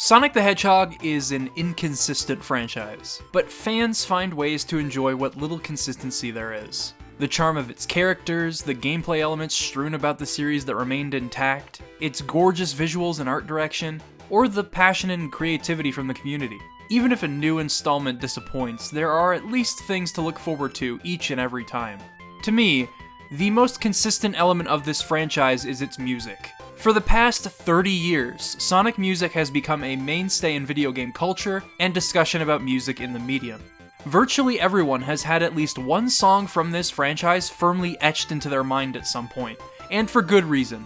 Sonic the Hedgehog is an inconsistent franchise, but fans find ways to enjoy what little consistency there is. The charm of its characters, the gameplay elements strewn about the series that remained intact, its gorgeous visuals and art direction, or the passion and creativity from the community. Even if a new installment disappoints, there are at least things to look forward to each and every time. To me, the most consistent element of this franchise is its music. For the past 30 years, Sonic music has become a mainstay in video game culture and discussion about music in the medium. Virtually everyone has had at least one song from this franchise firmly etched into their mind at some point, and for good reason.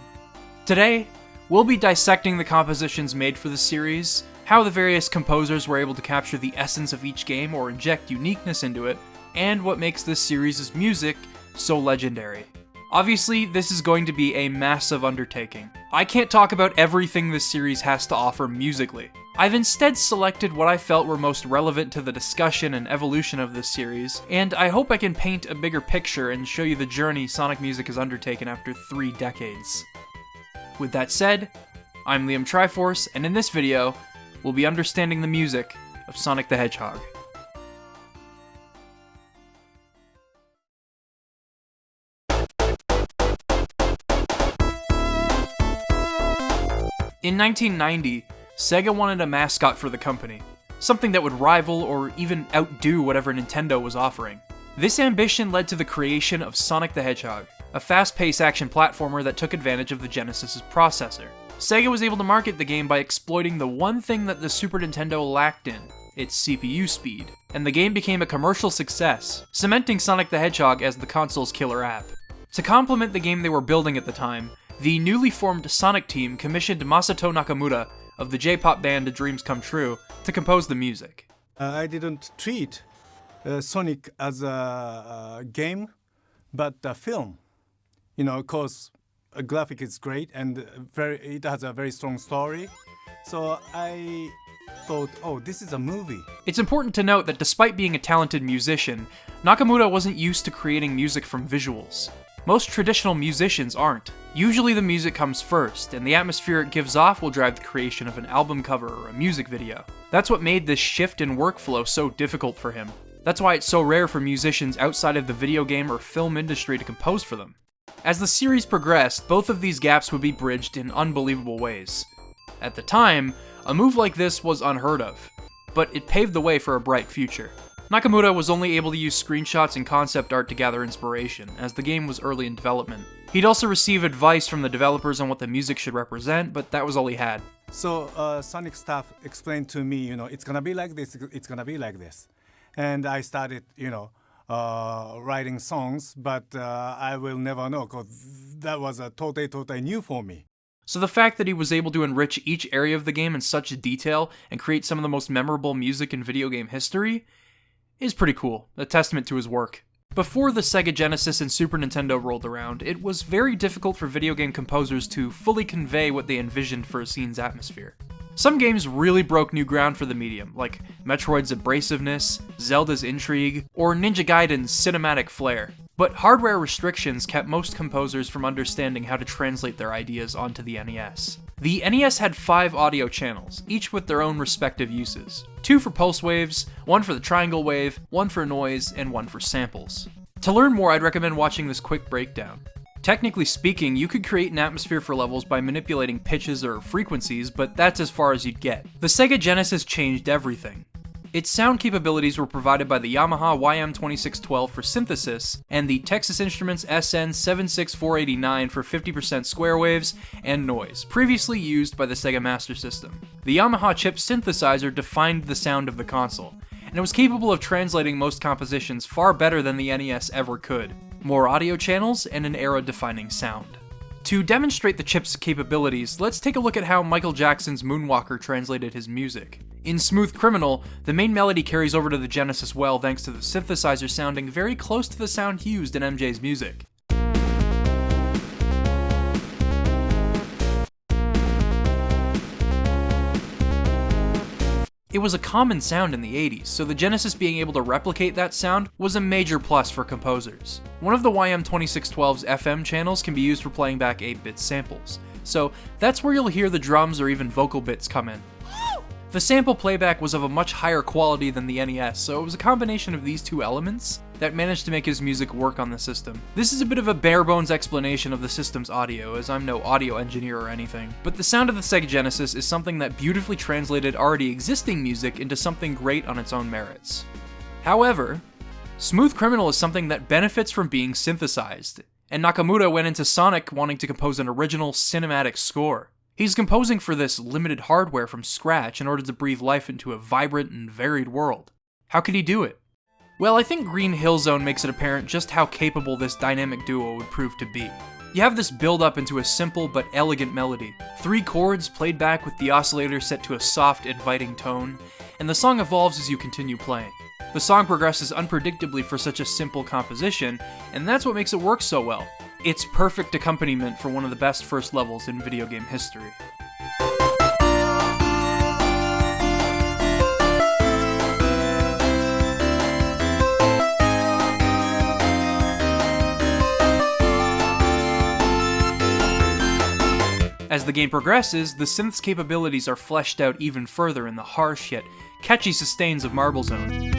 Today, we'll be dissecting the compositions made for the series, how the various composers were able to capture the essence of each game or inject uniqueness into it, and what makes this series' music so legendary. Obviously, this is going to be a massive undertaking. I can't talk about everything this series has to offer musically. I've instead selected what I felt were most relevant to the discussion and evolution of this series, and I hope I can paint a bigger picture and show you the journey Sonic music has undertaken after 3 decades. With that said, I'm Liam Triforce, and in this video, we'll be understanding the music of Sonic the Hedgehog. In 1990, Sega wanted a mascot for the company, something that would rival or even outdo whatever Nintendo was offering. This ambition led to the creation of Sonic the Hedgehog, a fast-paced action platformer that took advantage of the Genesis' processor. Sega was able to market the game by exploiting the one thing that the Super Nintendo lacked in, its CPU speed, and the game became a commercial success, cementing Sonic the Hedgehog as the console's killer app. To complement the game they were building at the time, the newly formed Sonic team commissioned Masato Nakamura of the J-pop band A Dreams Come True to compose the music. I didn't treat Sonic as a game, but a film. You know, because a graphic is great and it has a very strong story. So I thought, oh, this is a movie. It's important to note that despite being a talented musician, Nakamura wasn't used to creating music from visuals. Most traditional musicians aren't. Usually the music comes first, and the atmosphere it gives off will drive the creation of an album cover or a music video. That's what made this shift in workflow so difficult for him. That's why it's so rare for musicians outside of the video game or film industry to compose for them. As the series progressed, both of these gaps would be bridged in unbelievable ways. At the time, a move like this was unheard of, but it paved the way for a bright future. Nakamura was only able to use screenshots and concept art to gather inspiration, as the game was early in development. He'd also receive advice from the developers on what the music should represent, but that was all he had. So Sonic staff explained to me, it's gonna be like this, it's gonna be like this. And I started, writing songs, but I will never know, because that was totally new for me. So the fact that he was able to enrich each area of the game in such detail and create some of the most memorable music in video game history is pretty cool, a testament to his work. Before the Sega Genesis and Super Nintendo rolled around, it was very difficult for video game composers to fully convey what they envisioned for a scene's atmosphere. Some games really broke new ground for the medium, like Metroid's abrasiveness, Zelda's intrigue, or Ninja Gaiden's cinematic flair. But hardware restrictions kept most composers from understanding how to translate their ideas onto the NES. The NES had 5 audio channels, each with their own respective uses. 2 for pulse waves, 1 for the triangle wave, 1 for noise, and 1 for samples. To learn more, I'd recommend watching this quick breakdown. Technically speaking, you could create an atmosphere for levels by manipulating pitches or frequencies, but that's as far as you'd get. The Sega Genesis changed everything. Its sound capabilities were provided by the Yamaha YM2612 for synthesis, and the Texas Instruments SN76489 for 50% square waves and noise, previously used by the Sega Master System. The Yamaha chip synthesizer defined the sound of the console, and it was capable of translating most compositions far better than the NES ever could. More audio channels and an era-defining sound. To demonstrate the chip's capabilities, let's take a look at how Michael Jackson's Moonwalker translated his music. In Smooth Criminal, the main melody carries over to the Genesis well thanks to the synthesizer sounding very close to the sound used in MJ's music. It was a common sound in the 80s, so the Genesis being able to replicate that sound was a major plus for composers. One of the YM2612's FM channels can be used for playing back 8-bit samples, so that's where you'll hear the drums or even vocal bits come in. The sample playback was of a much higher quality than the NES, so it was a combination of these two elements that managed to make his music work on the system. This is a bit of a bare-bones explanation of the system's audio, as I'm no audio engineer or anything, but the sound of the Sega Genesis is something that beautifully translated already existing music into something great on its own merits. However, Smooth Criminal is something that benefits from being synthesized, and Nakamura went into Sonic wanting to compose an original cinematic score. He's composing for this limited hardware from scratch in order to breathe life into a vibrant and varied world. How could he do it? Well, I think Green Hill Zone makes it apparent just how capable this dynamic duo would prove to be. You have this build up into a simple but elegant melody, 3 chords played back with the oscillator set to a soft, inviting tone, and the song evolves as you continue playing. The song progresses unpredictably for such a simple composition, and that's what makes it work so well. It's perfect accompaniment for one of the best first levels in video game history. As the game progresses, the synth's capabilities are fleshed out even further in the harsh yet catchy sustains of Marble Zone.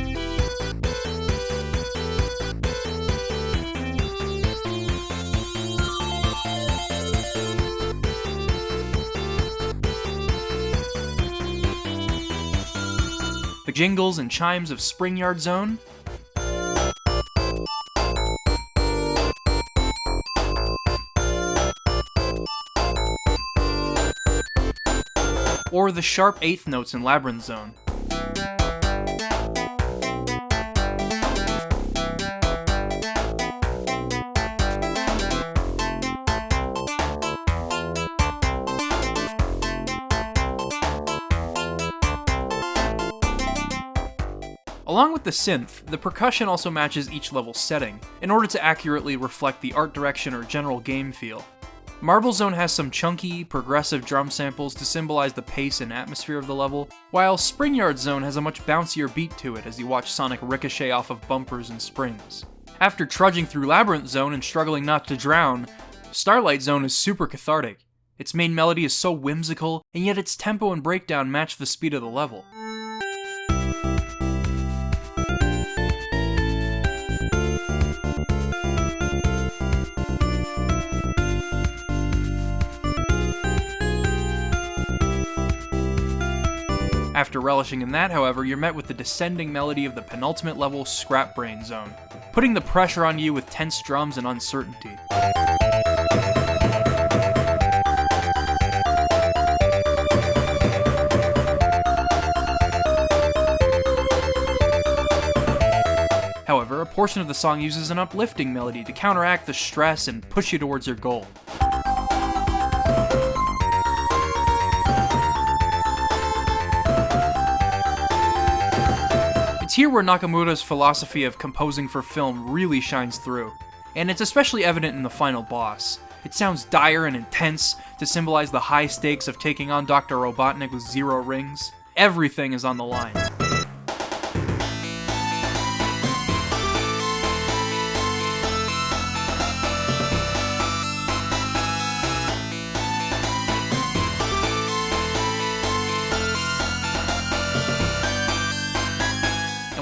The jingles and chimes of Spring Yard Zone, or the sharp 8th notes in Labyrinth Zone. Along with the synth, the percussion also matches each level's setting, in order to accurately reflect the art direction or general game feel. Marble Zone has some chunky, progressive drum samples to symbolize the pace and atmosphere of the level, while Spring Yard Zone has a much bouncier beat to it as you watch Sonic ricochet off of bumpers and springs. After trudging through Labyrinth Zone and struggling not to drown, Starlight Zone is super cathartic. Its main melody is so whimsical, and yet its tempo and breakdown match the speed of the level. After relishing in that, however, you're met with the descending melody of the penultimate level, Scrap Brain Zone, putting the pressure on you with tense drums and uncertainty. However, a portion of the song uses an uplifting melody to counteract the stress and push you towards your goal. It's here where Nakamura's philosophy of composing for film really shines through, and it's especially evident in the final boss. It sounds dire and intense to symbolize the high stakes of taking on Dr. Robotnik with 0 rings. Everything is on the line.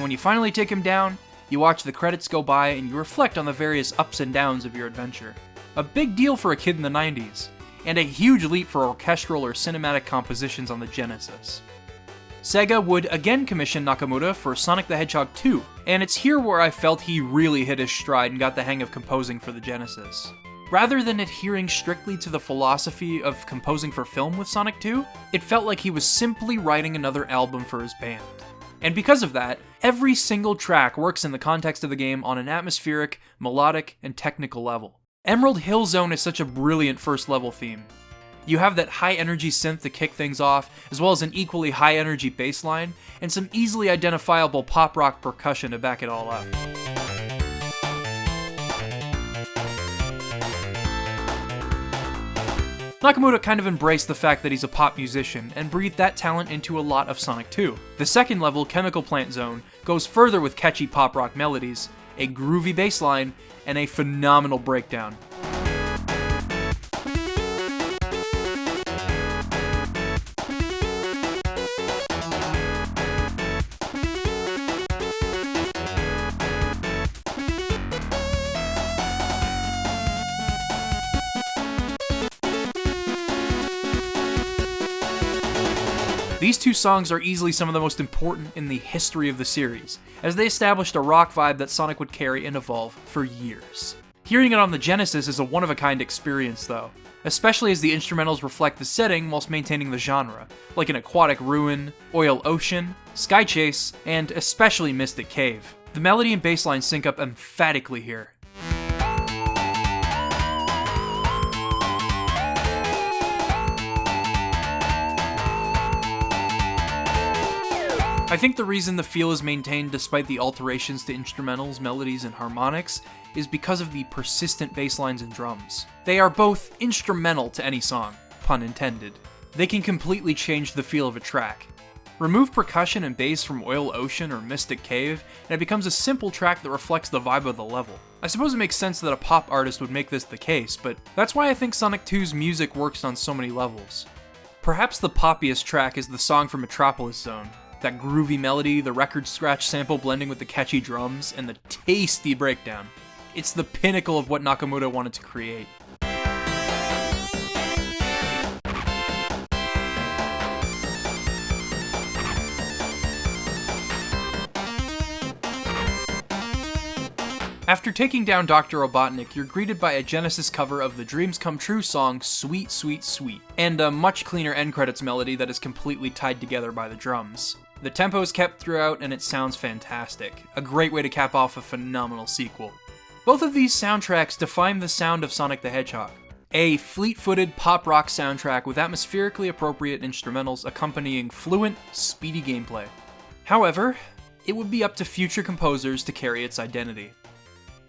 When you finally take him down, you watch the credits go by and you reflect on the various ups and downs of your adventure. A big deal for a kid in the 90s, and a huge leap for orchestral or cinematic compositions on the Genesis. Sega would again commission Nakamura for Sonic the Hedgehog 2, and it's here where I felt he really hit his stride and got the hang of composing for the Genesis. Rather than adhering strictly to the philosophy of composing for film with Sonic 2, it felt like he was simply writing another album for his band. And because of that, every single track works in the context of the game on an atmospheric, melodic, and technical level. Emerald Hill Zone is such a brilliant first level theme. You have that high energy synth to kick things off, as well as an equally high energy bass line, and some easily identifiable pop rock percussion to back it all up. Nakamura kind of embraced the fact that he's a pop musician, and breathed that talent into a lot of Sonic 2. The second level, Chemical Plant Zone, goes further with catchy pop rock melodies, a groovy bass line, and a phenomenal breakdown. These two songs are easily some of the most important in the history of the series, as they established a rock vibe that Sonic would carry and evolve for years. Hearing it on the Genesis is a one-of-a-kind experience though, especially as the instrumentals reflect the setting whilst maintaining the genre, like an aquatic ruin, oil ocean, sky chase, and especially Mystic Cave. The melody and bass line sync up emphatically here. I think the reason the feel is maintained despite the alterations to instrumentals, melodies, and harmonics is because of the persistent bass lines and drums. They are both instrumental to any song, pun intended. They can completely change the feel of a track. Remove percussion and bass from Oil Ocean or Mystic Cave, and it becomes a simple track that reflects the vibe of the level. I suppose it makes sense that a pop artist would make this the case, but that's why I think Sonic 2's music works on so many levels. Perhaps the poppiest track is the song from Metropolis Zone. That groovy melody, the record scratch sample blending with the catchy drums, and the tasty breakdown. It's the pinnacle of what Nakamura wanted to create. After taking down Dr. Robotnik, you're greeted by a Genesis cover of the Dreams Come True song Sweet Sweet Sweet, and a much cleaner end credits melody that is completely tied together by the drums. The tempo is kept throughout and it sounds fantastic, a great way to cap off a phenomenal sequel. Both of these soundtracks define the sound of Sonic the Hedgehog, a fleet-footed pop-rock soundtrack with atmospherically appropriate instrumentals accompanying fluent, speedy gameplay. However, it would be up to future composers to carry its identity.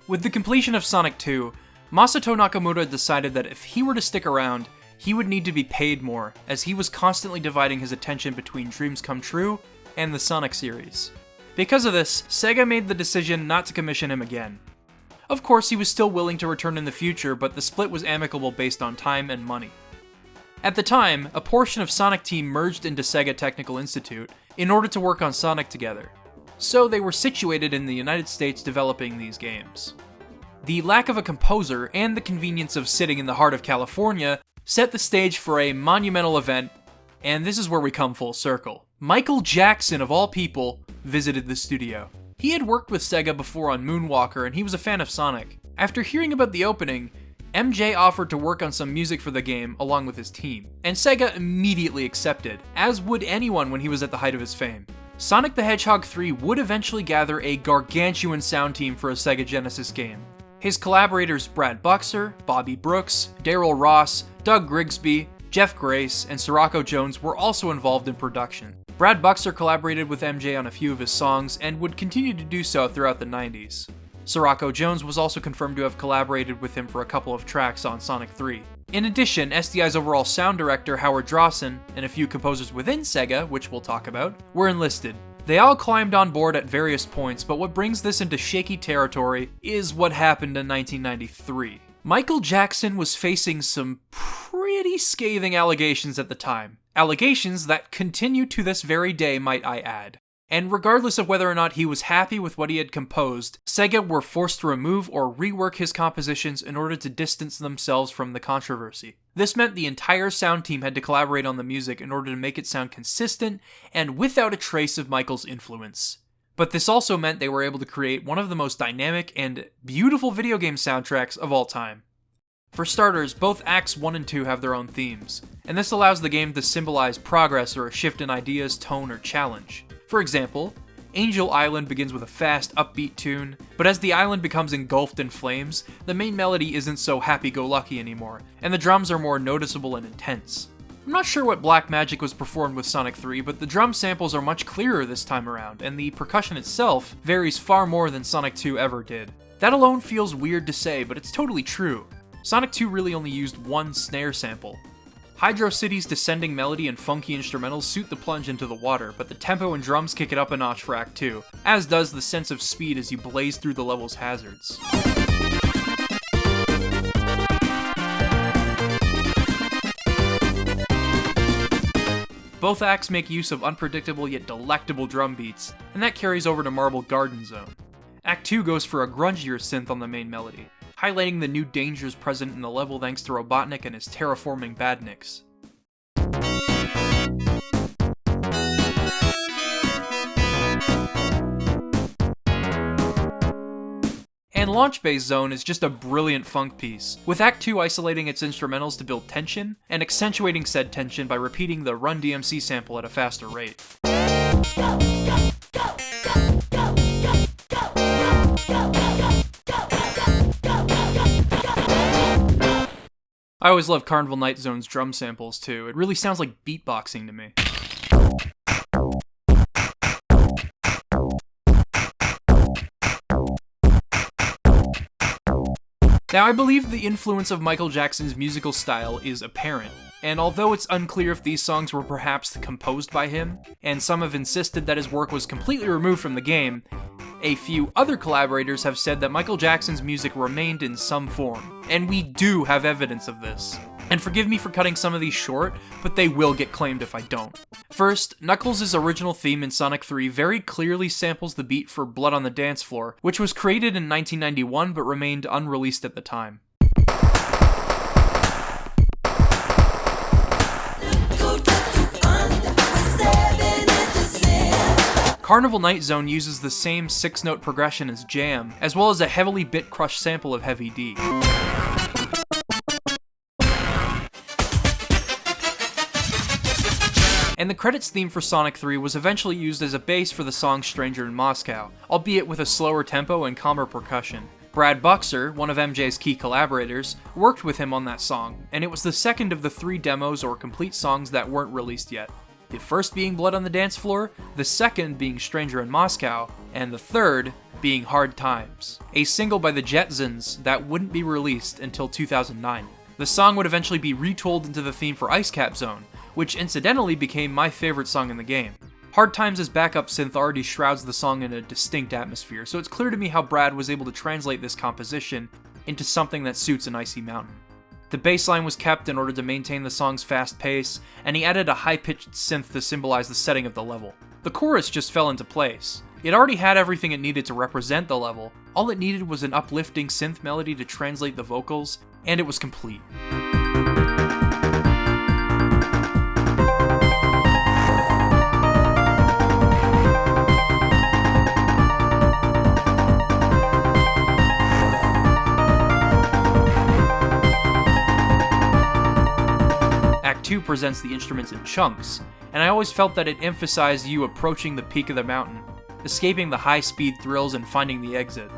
With the completion of Sonic 2, Masato Nakamura decided that if he were to stick around, he would need to be paid more, as he was constantly dividing his attention between Dreams Come True and the Sonic series. Because of this, Sega made the decision not to commission him again. Of course, he was still willing to return in the future, but the split was amicable based on time and money. At the time, a portion of Sonic Team merged into Sega Technical Institute in order to work on Sonic together, so they were situated in the United States developing these games. The lack of a composer and the convenience of sitting in the heart of California set the stage for a monumental event, and this is where we come full circle. Michael Jackson, of all people, visited the studio. He had worked with Sega before on Moonwalker, and he was a fan of Sonic. After hearing about the opening, MJ offered to work on some music for the game along with his team, and Sega immediately accepted, as would anyone when he was at the height of his fame. Sonic the Hedgehog 3 would eventually gather a gargantuan sound team for a Sega Genesis game. His collaborators Brad Buxer, Bobby Brooks, Daryl Ross, Doug Grigsby, Jeff Grace, and Sirocco Jones were also involved in production. Brad Buxer collaborated with MJ on a few of his songs and would continue to do so throughout the 90s. Sirocco Jones was also confirmed to have collaborated with him for a couple of tracks on Sonic 3. In addition, SDI's overall sound director Howard Drawson, and a few composers within Sega, which we'll talk about, were enlisted. They all climbed on board at various points, but what brings this into shaky territory is what happened in 1993. Michael Jackson was facing some pretty scathing allegations at the time. Allegations that continue to this very day, might I add. And regardless of whether or not he was happy with what he had composed, Sega were forced to remove or rework his compositions in order to distance themselves from the controversy. This meant the entire sound team had to collaborate on the music in order to make it sound consistent and without a trace of Michael's influence. But this also meant they were able to create one of the most dynamic and beautiful video game soundtracks of all time. For starters, both Acts 1 and 2 have their own themes, and this allows the game to symbolize progress or a shift in ideas, tone, or challenge. For example, Angel Island begins with a fast, upbeat tune, but as the island becomes engulfed in flames, the main melody isn't so happy-go-lucky anymore, and the drums are more noticeable and intense. I'm not sure what black magic was performed with Sonic 3, but the drum samples are much clearer this time around, and the percussion itself varies far more than Sonic 2 ever did. That alone feels weird to say, but it's totally true. Sonic 2 really only used one snare sample. Hydro City's descending melody and funky instrumentals suit the plunge into the water, but the tempo and drums kick it up a notch for Act 2, as does the sense of speed as you blaze through the level's hazards. Both acts make use of unpredictable yet delectable drum beats, and that carries over to Marble Garden Zone. Act 2 goes for a grungier synth on the main melody, highlighting the new dangers present in the level thanks to Robotnik and his terraforming badniks. Launch Base Zone is just a brilliant funk piece, with Act 2 isolating its instrumentals to build tension, and accentuating said tension by repeating the Run DMC sample at a faster rate. I always love Carnival Night Zone's drum samples too. It really sounds like beatboxing to me. Now, I believe the influence of Michael Jackson's musical style is apparent, and although it's unclear if these songs were perhaps composed by him, and some have insisted that his work was completely removed from the game, a few other collaborators have said that Michael Jackson's music remained in some form, and we do have evidence of this. And forgive me for cutting some of these short, but they will get claimed if I don't. First, Knuckles' original theme in Sonic 3 very clearly samples the beat for Blood on the Dance Floor, which was created in 1991 but remained unreleased at the time. Carnival Night Zone uses the same 6-note progression as Jam, as well as a heavily bit-crushed sample of Heavy D. And the credits theme for Sonic 3 was eventually used as a bass for the song Stranger in Moscow, albeit with a slower tempo and calmer percussion. Brad Buxer, one of MJ's key collaborators, worked with him on that song, and it was the second of the 3 demos or complete songs that weren't released yet. The first being Blood on the Dance Floor, the second being Stranger in Moscow, and the third being Hard Times, a single by the Jetsons that wouldn't be released until 2009. The song would eventually be retooled into the theme for Ice Cap Zone, which incidentally became my favorite song in the game. Hard Times' backup synth already shrouds the song in a distinct atmosphere, so it's clear to me how Brad was able to translate this composition into something that suits an icy mountain. The bass line was kept in order to maintain the song's fast pace, and he added a high-pitched synth to symbolize the setting of the level. The chorus just fell into place. It already had everything it needed to represent the level, all it needed was an uplifting synth melody to translate the vocals, and it was complete. Act 2 presents the instruments in chunks, and I always felt that it emphasized you approaching the peak of the mountain, escaping the high-speed thrills and finding the exit.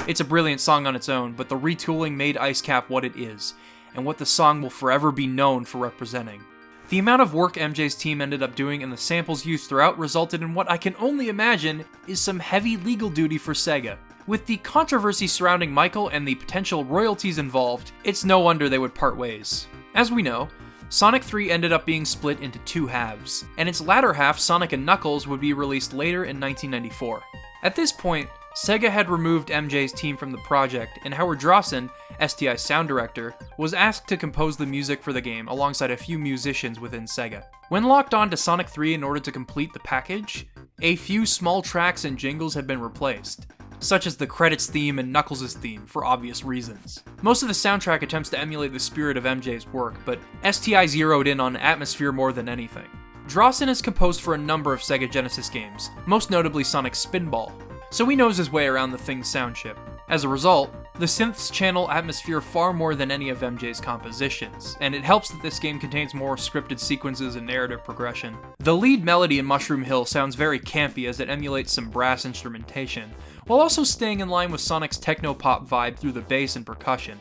It's a brilliant song on its own, but the retooling made Ice Cap what it is, and what the song will forever be known for representing. The amount of work MJ's team ended up doing and the samples used throughout resulted in what I can only imagine is some heavy legal duty for Sega. With the controversy surrounding Michael and the potential royalties involved, it's no wonder they would part ways. As we know, Sonic 3 ended up being split into 2 halves, and its latter half, Sonic and Knuckles, would be released later in 1994. At this point, Sega had removed MJ's team from the project, and Howard Drawson, STI's sound director, was asked to compose the music for the game alongside a few musicians within Sega. When locked on to Sonic 3 in order to complete the package, a few small tracks and jingles had been replaced, such as the credits theme and Knuckles' theme, for obvious reasons. Most of the soundtrack attempts to emulate the spirit of MJ's work, but STI zeroed in on atmosphere more than anything. Drawson has composed for a number of Sega Genesis games, most notably Sonic Spinball, so he knows his way around the thing's sound chip. As a result, the synths channel atmosphere far more than any of MJ's compositions, and it helps that this game contains more scripted sequences and narrative progression. The lead melody in Mushroom Hill sounds very campy as it emulates some brass instrumentation, while also staying in line with Sonic's techno-pop vibe through the bass and percussion.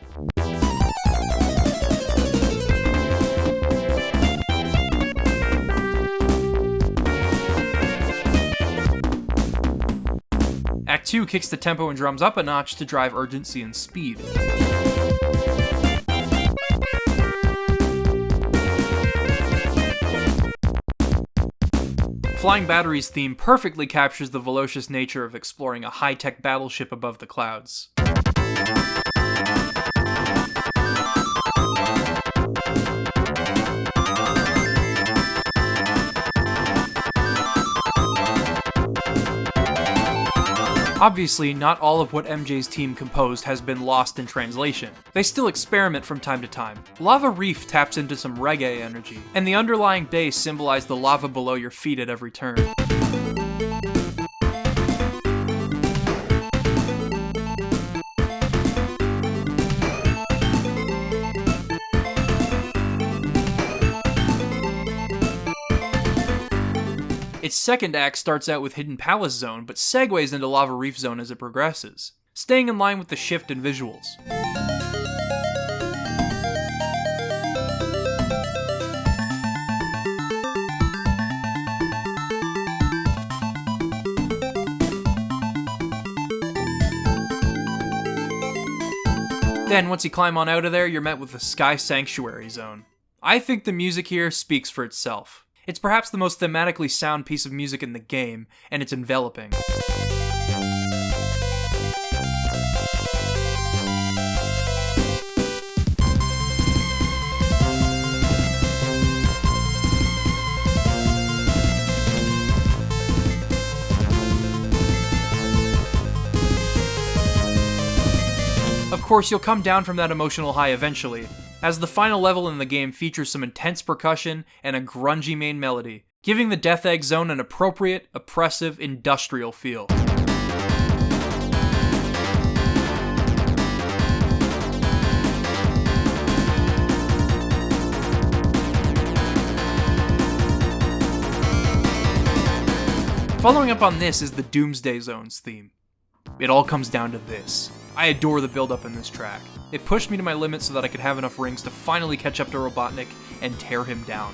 Act 2 kicks the tempo and drums up a notch to drive urgency and speed. Flying Battery's theme perfectly captures the velocious nature of exploring a high-tech battleship above the clouds. Obviously, not all of what MJ's team composed has been lost in translation. They still experiment from time to time. Lava Reef taps into some reggae energy, and the underlying bass symbolized the lava below your feet at every turn. Its second act starts out with Hidden Palace Zone, but segues into Lava Reef Zone as it progresses, staying in line with the shift in visuals. Then, once you climb on out of there, you're met with the Sky Sanctuary Zone. I think the music here speaks for itself. It's perhaps the most thematically sound piece of music in the game, and it's enveloping. Of course, you'll come down from that emotional high eventually, as the final level in the game features some intense percussion and a grungy main melody, giving the Death Egg Zone an appropriate, oppressive, industrial feel. Following up on this is the Doomsday Zone's theme. It all comes down to this. I adore the build-up in this track. It pushed me to my limit so that I could have enough rings to finally catch up to Robotnik and tear him down.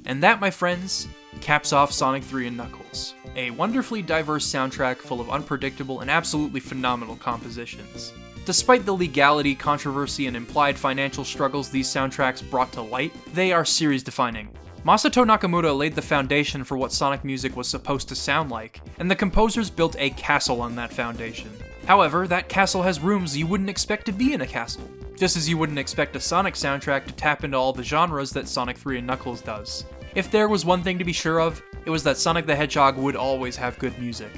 And that, my friends, caps off Sonic 3 and Knuckles, a wonderfully diverse soundtrack full of unpredictable and absolutely phenomenal compositions. Despite the legality, controversy, and implied financial struggles these soundtracks brought to light, they are series-defining. Masato Nakamura laid the foundation for what Sonic music was supposed to sound like, and the composers built a castle on that foundation. However, that castle has rooms you wouldn't expect to be in a castle, just as you wouldn't expect a Sonic soundtrack to tap into all the genres that Sonic 3 and Knuckles does. If there was one thing to be sure of, it was that Sonic the Hedgehog would always have good music.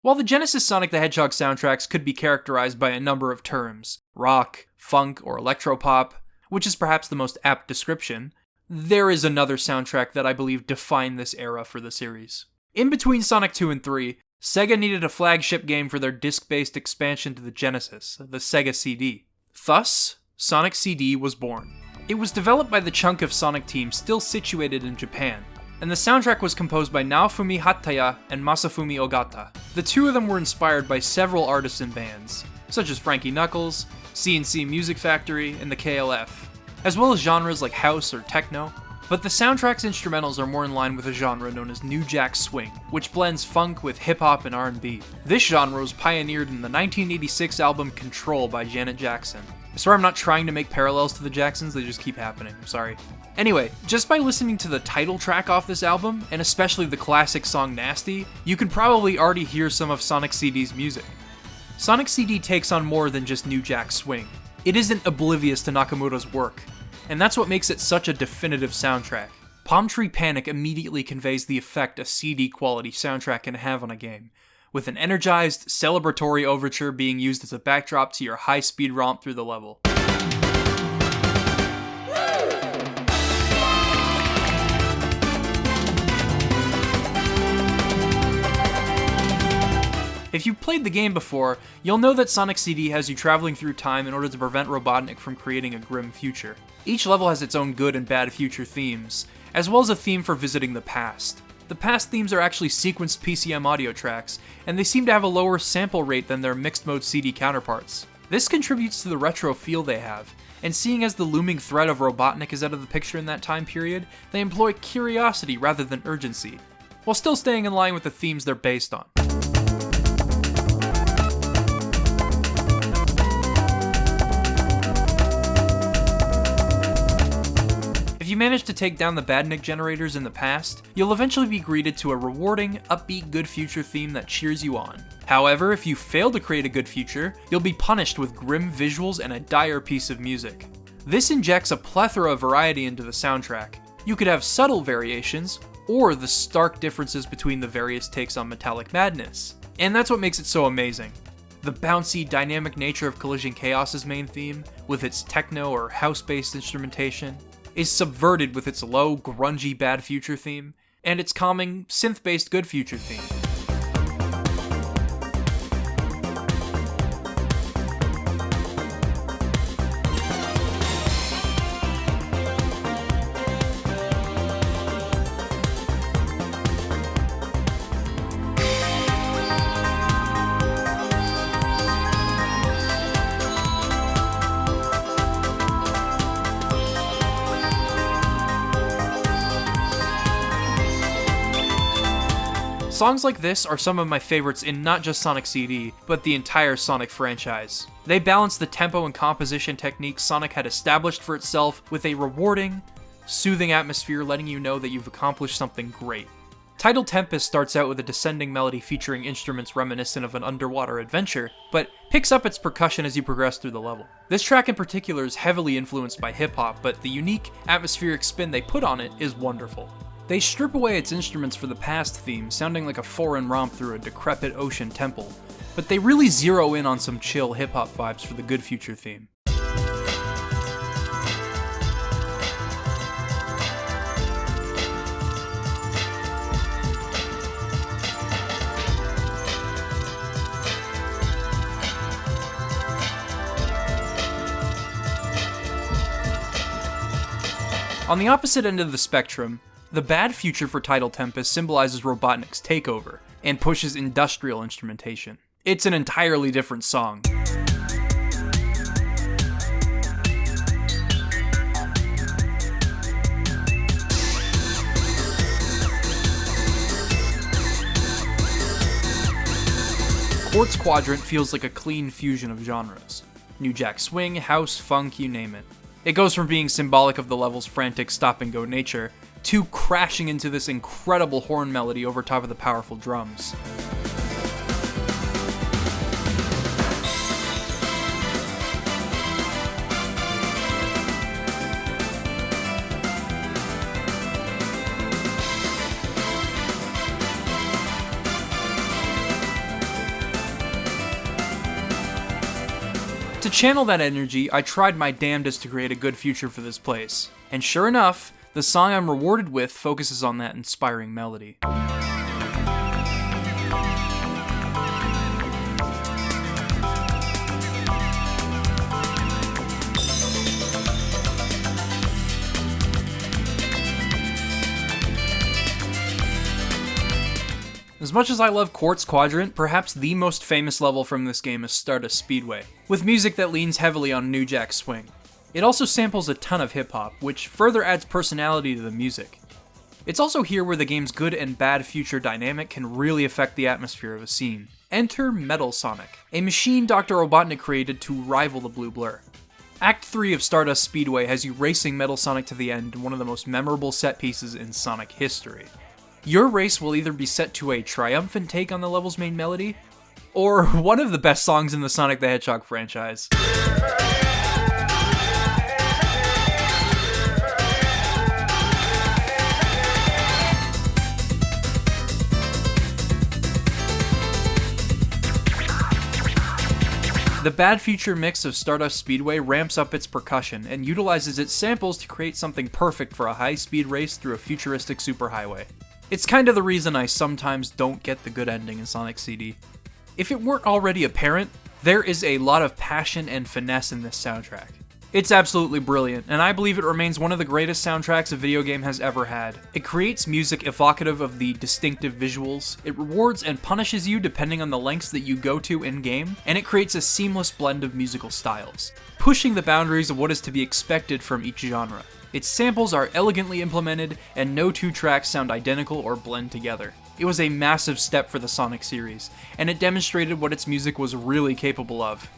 While the Genesis Sonic the Hedgehog soundtracks could be characterized by a number of terms, rock, funk, or electropop, which is perhaps the most apt description, there is another soundtrack that I believe defined this era for the series. In between Sonic 2 and 3, Sega needed a flagship game for their disc-based expansion to the Genesis, the Sega CD. Thus, Sonic CD was born. It was developed by the chunk of Sonic team still situated in Japan, and the soundtrack was composed by Naofumi Hataya and Masafumi Ogata. The two of them were inspired by several artists and bands, such as Frankie Knuckles, C&C Music Factory, and the KLF, as well as genres like house or techno. But the soundtrack's instrumentals are more in line with a genre known as New Jack Swing, which blends funk with hip-hop and R&B. This genre was pioneered in the 1986 album Control by Janet Jackson. I swear I'm not trying to make parallels to the Jacksons, they just keep happening, I'm sorry. Anyway, just by listening to the title track off this album, and especially the classic song Nasty, you can probably already hear some of Sonic CD's music. Sonic CD takes on more than just New Jack Swing. It isn't oblivious to Nakamura's work, and that's what makes it such a definitive soundtrack. Palm Tree Panic immediately conveys the effect a CD-quality soundtrack can have on a game, with an energized, celebratory overture being used as a backdrop to your high-speed romp through the level. If you've played the game before, you'll know that Sonic CD has you traveling through time in order to prevent Robotnik from creating a grim future. Each level has its own good and bad future themes, as well as a theme for visiting the past. The past themes are actually sequenced PCM audio tracks, and they seem to have a lower sample rate than their mixed-mode CD counterparts. This contributes to the retro feel they have, and seeing as the looming threat of Robotnik is out of the picture in that time period, they employ curiosity rather than urgency, while still staying in line with the themes they're based on. manage to take down the badnik generators in the past, you'll eventually be greeted to a rewarding, upbeat good future theme that cheers you on. However, if you fail to create a good future, you'll be punished with grim visuals and a dire piece of music. This injects a plethora of variety into the soundtrack. You could have subtle variations, or the stark differences between the various takes on metallic madness. And that's what makes it so amazing. The bouncy, dynamic nature of Collision Chaos's main theme, with its techno or house-based instrumentation, is subverted with its low, grungy bad future theme, and its calming, synth-based good future theme. Songs like this are some of my favorites in not just Sonic CD, but the entire Sonic franchise. They balance the tempo and composition techniques Sonic had established for itself with a rewarding, soothing atmosphere letting you know that you've accomplished something great. Tidal Tempest starts out with a descending melody featuring instruments reminiscent of an underwater adventure, but picks up its percussion as you progress through the level. This track in particular is heavily influenced by hip-hop, but the unique, atmospheric spin they put on it is wonderful. They strip away its instruments for the past theme, sounding like a foreign romp through a decrepit ocean temple, but they really zero in on some chill hip-hop vibes for the Good Future theme. On the opposite end of the spectrum, the bad future for Tidal Tempest symbolizes Robotnik's takeover, and pushes industrial instrumentation. It's an entirely different song. Quartz Quadrant feels like a clean fusion of genres. New Jack Swing, house, funk, you name it. It goes from being symbolic of the level's frantic stop-and-go nature, to crashing into this incredible horn melody over top of the powerful drums. To channel that energy, I tried my damnedest to create a good future for this place, and sure enough, the song I'm rewarded with focuses on that inspiring melody. As much as I love Quartz Quadrant, perhaps the most famous level from this game is Stardust Speedway, with music that leans heavily on New Jack Swing. It also samples a ton of hip-hop, which further adds personality to the music. It's also here where the game's good and bad future dynamic can really affect the atmosphere of a scene. Enter Metal Sonic, a machine Dr. Robotnik created to rival the Blue Blur. Act 3 of Stardust Speedway has you racing Metal Sonic to the end in one of the most memorable set pieces in Sonic history. Your race will either be set to a triumphant take on the level's main melody, or one of the best songs in the Sonic the Hedgehog franchise. The bad future mix of Stardust Speedway ramps up its percussion and utilizes its samples to create something perfect for a high-speed race through a futuristic superhighway. It's kind of the reason I sometimes don't get the good ending in Sonic CD. If it weren't already apparent, there is a lot of passion and finesse in this soundtrack. It's absolutely brilliant, and I believe it remains one of the greatest soundtracks a video game has ever had. It creates music evocative of the distinctive visuals, it rewards and punishes you depending on the lengths that you go to in-game, and it creates a seamless blend of musical styles, pushing the boundaries of what is to be expected from each genre. Its samples are elegantly implemented, and no two tracks sound identical or blend together. It was a massive step for the Sonic series, and it demonstrated what its music was really capable of.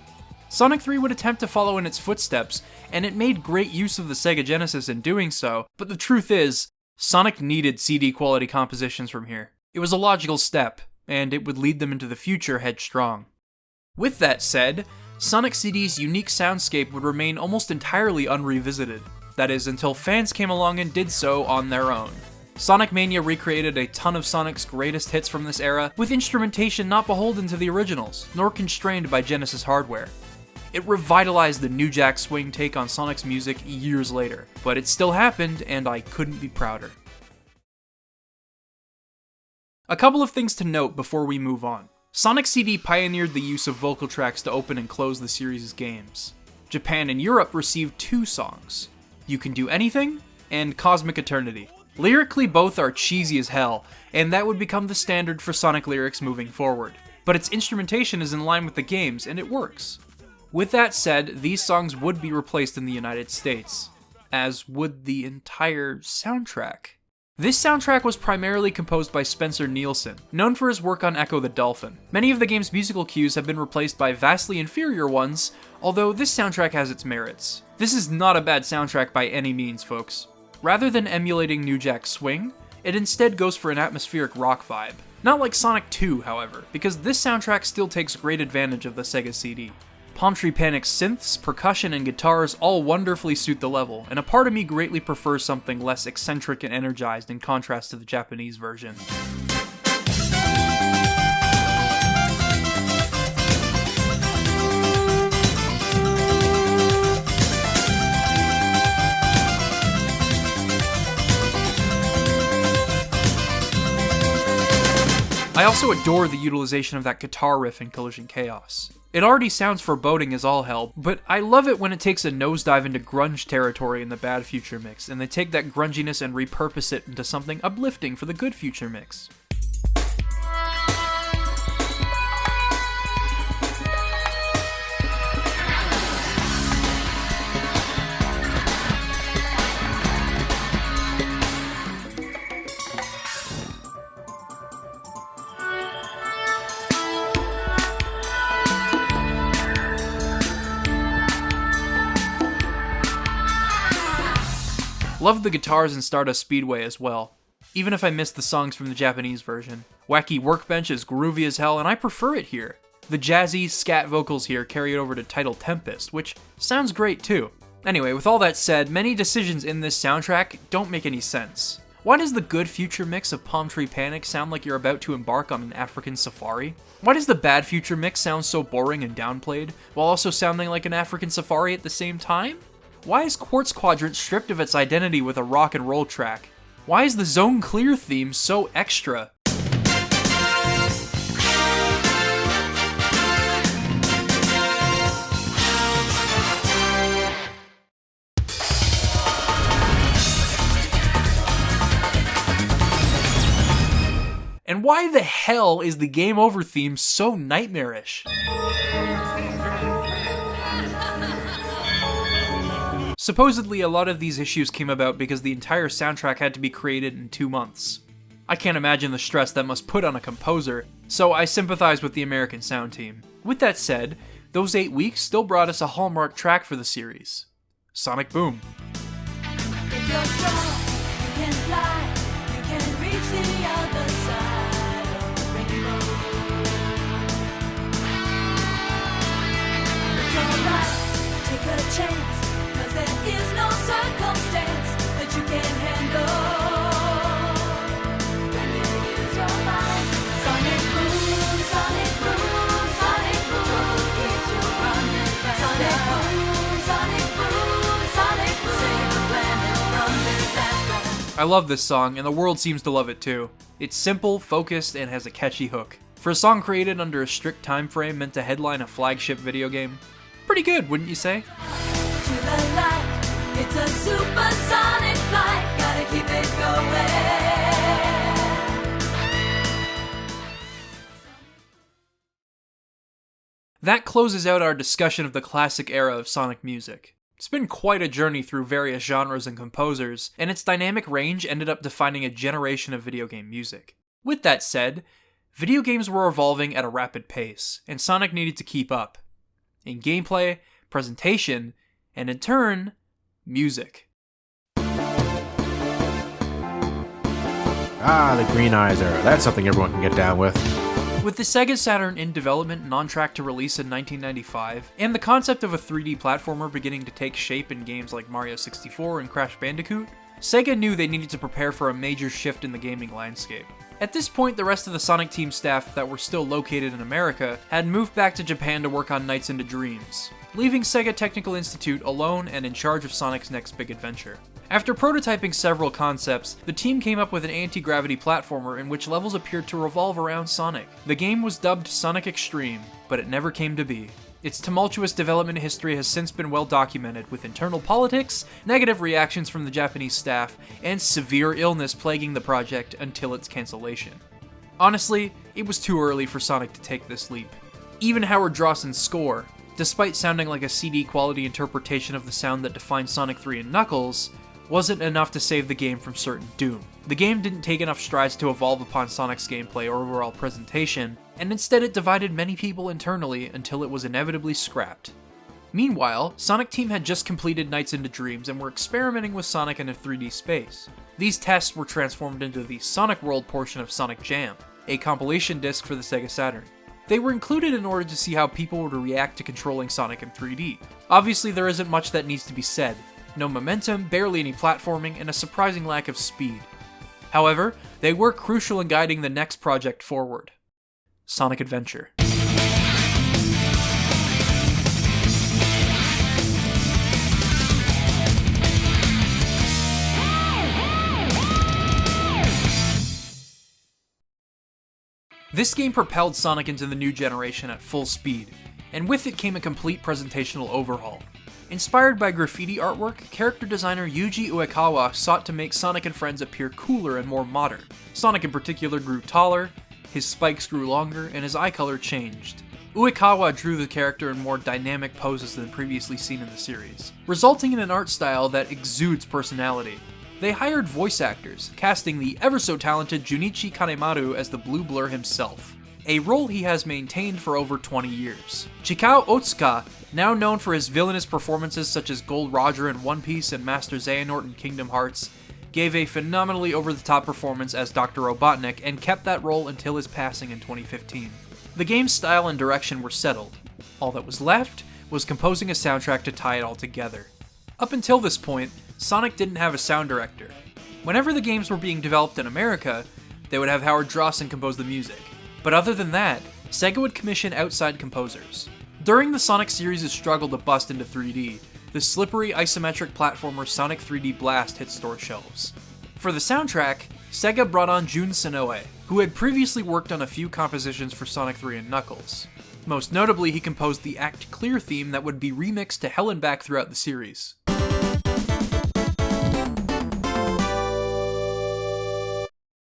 Sonic 3 would attempt to follow in its footsteps, and it made great use of the Sega Genesis in doing so, but the truth is, Sonic needed CD quality compositions from here. It was a logical step, and it would lead them into the future headstrong. With that said, Sonic CD's unique soundscape would remain almost entirely unrevisited. That is, until fans came along and did so on their own. Sonic Mania recreated a ton of Sonic's greatest hits from this era, with instrumentation not beholden to the originals, nor constrained by Genesis hardware. It revitalized the New Jack Swing take on Sonic's music years later, but it still happened, and I couldn't be prouder. A couple of things to note before we move on. Sonic CD pioneered the use of vocal tracks to open and close the series' games. Japan and Europe received 2 songs, You Can Do Anything and Cosmic Eternity. Lyrically, both are cheesy as hell, and that would become the standard for Sonic lyrics moving forward. But its instrumentation is in line with the games, and it works. With that said, these songs would be replaced in the United States, as would the entire soundtrack. This soundtrack was primarily composed by Spencer Nielsen, known for his work on Echo the Dolphin. Many of the game's musical cues have been replaced by vastly inferior ones, although this soundtrack has its merits. This is not a bad soundtrack by any means, folks. Rather than emulating New Jack Swing, it instead goes for an atmospheric rock vibe. Not like Sonic 2, however, because this soundtrack still takes great advantage of the Sega CD. Palm Tree Panic's synths, percussion, and guitars all wonderfully suit the level, and a part of me greatly prefers something less eccentric and energized in contrast to the Japanese version. I also adore the utilization of that guitar riff in Collision Chaos. It already sounds foreboding as all hell, but I love it when it takes a nosedive into grunge territory in the bad Future Mix, and they take that grunginess and repurpose it into something uplifting for the good Future Mix. Loved the guitars in Stardust Speedway as well, even if I missed the songs from the Japanese version. Wacky Workbench is groovy as hell, and I prefer it here. The jazzy, scat vocals here carry it over to Title Tempest, which sounds great too. Anyway, with all that said, many decisions in this soundtrack don't make any sense. Why does the good Future Mix of Palm Tree Panic sound like you're about to embark on an African safari? Why does the bad Future Mix sound so boring and downplayed, while also sounding like an African safari at the same time? Why is Quartz Quadrant stripped of its identity with a rock and roll track? Why is the Zone Clear theme so extra? And why the hell is the Game Over theme so nightmarish? Supposedly, a lot of these issues came about because the entire soundtrack had to be created in 2 months. I can't imagine the stress that must put on a composer, so I sympathize with the American sound team. With that said, those 8 weeks still brought us a hallmark track for the series. Sonic Boom. If you're strong, you can fly, you can reach the other side of the rainbow. It's alright, take a chance. There is no circumstance that you can't handle when you use your mind. Sonic boom, Sonic boom, Sonic boom, keeps you running faster. Sonic boom, Sonic boom, Sonic boom, save the planet from disaster. I love this song, and the world seems to love it too. It's simple, focused, and has a catchy hook. For a song created under a strict time frame meant to headline a flagship video game, pretty good, wouldn't you say? To the light, it's a supersonic flight, gotta keep it going. That closes out our discussion of the classic era of Sonic music. It's been quite a journey through various genres and composers, and its dynamic range ended up defining a generation of video game music. With that said, video games were evolving at a rapid pace, and Sonic needed to keep up. in gameplay, presentation, and in turn, music. Ah, the green eyes era. That's something everyone can get down with. With the Sega Saturn in development and on track to release in 1995, and the concept of a 3D platformer beginning to take shape in games like Mario 64 and Crash Bandicoot, Sega knew they needed to prepare for a major shift in the gaming landscape. At this point, the rest of the Sonic Team staff that were still located in America had moved back to Japan to work on Nights into Dreams, leaving Sega Technical Institute alone and in charge of Sonic's next big adventure. After prototyping several concepts, the team came up with an anti-gravity platformer in which levels appeared to revolve around Sonic. The game was dubbed Sonic Extreme, but it never came to be. Its tumultuous development history has since been well documented, with internal politics, negative reactions from the Japanese staff, and severe illness plaguing the project until its cancellation. Honestly, it was too early for Sonic to take this leap. Even Howard Drawson's score, despite sounding like a CD-quality interpretation of the sound that defined Sonic 3 and Knuckles, wasn't enough to save the game from certain doom. The game didn't take enough strides to evolve upon Sonic's gameplay or overall presentation, and instead it divided many people internally until it was inevitably scrapped. Meanwhile, Sonic Team had just completed Nights into Dreams and were experimenting with Sonic in a 3D space. These tests were transformed into the Sonic World portion of Sonic Jam, a compilation disc for the Sega Saturn. They were included in order to see how people would react to controlling Sonic in 3D. Obviously, there isn't much that needs to be said. No momentum, barely any platforming, and a surprising lack of speed. However, they were crucial in guiding the next project forward. Sonic Adventure. This game propelled Sonic into the new generation at full speed, and with it came a complete presentational overhaul. Inspired by graffiti artwork, character designer Yuji Uekawa sought to make Sonic and Friends appear cooler and more modern. Sonic in particular grew taller, his spikes grew longer, and his eye color changed. Uekawa drew the character in more dynamic poses than previously seen in the series, resulting in an art style that exudes personality. They hired voice actors, casting the ever-so-talented Junichi Kanemaru as the Blue Blur himself, a role he has maintained for over 20 years. Chikao Otsuka, now known for his villainous performances such as Gold Roger in One Piece and Master Xehanort in Kingdom Hearts, gave a phenomenally over-the-top performance as Dr. Robotnik and kept that role until his passing in 2015. The game's style and direction were settled. All that was left was composing a soundtrack to tie it all together. Up until this point, Sonic didn't have a sound director. Whenever the games were being developed in America, they would have Howard Drawson compose the music. But other than that, Sega would commission outside composers. During the Sonic series' struggle to bust into 3D, the slippery isometric platformer Sonic 3D Blast hit store shelves. For the soundtrack, Sega brought on Jun Senoue, who had previously worked on a few compositions for Sonic 3 and Knuckles. Most notably, he composed the Act Clear theme that would be remixed to hell and back throughout the series.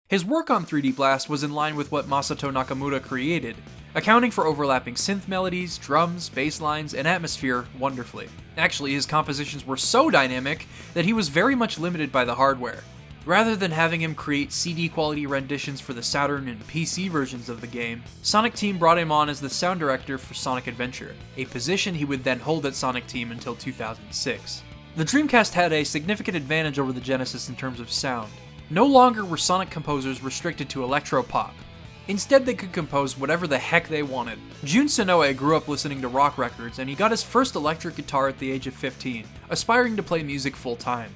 His work on 3D Blast was in line with what Masato Nakamura created, accounting for overlapping synth melodies, drums, bass lines, and atmosphere wonderfully. Actually, his compositions were so dynamic that he was very much limited by the hardware. Rather than having him create CD-quality renditions for the Saturn and PC versions of the game, Sonic Team brought him on as the sound director for Sonic Adventure, a position he would then hold at Sonic Team until 2006. The Dreamcast had a significant advantage over the Genesis in terms of sound. No longer were Sonic composers restricted to electropop. Instead, they could compose whatever the heck they wanted. Jun Senoue grew up listening to rock records, and he got his first electric guitar at the age of 15, aspiring to play music full-time.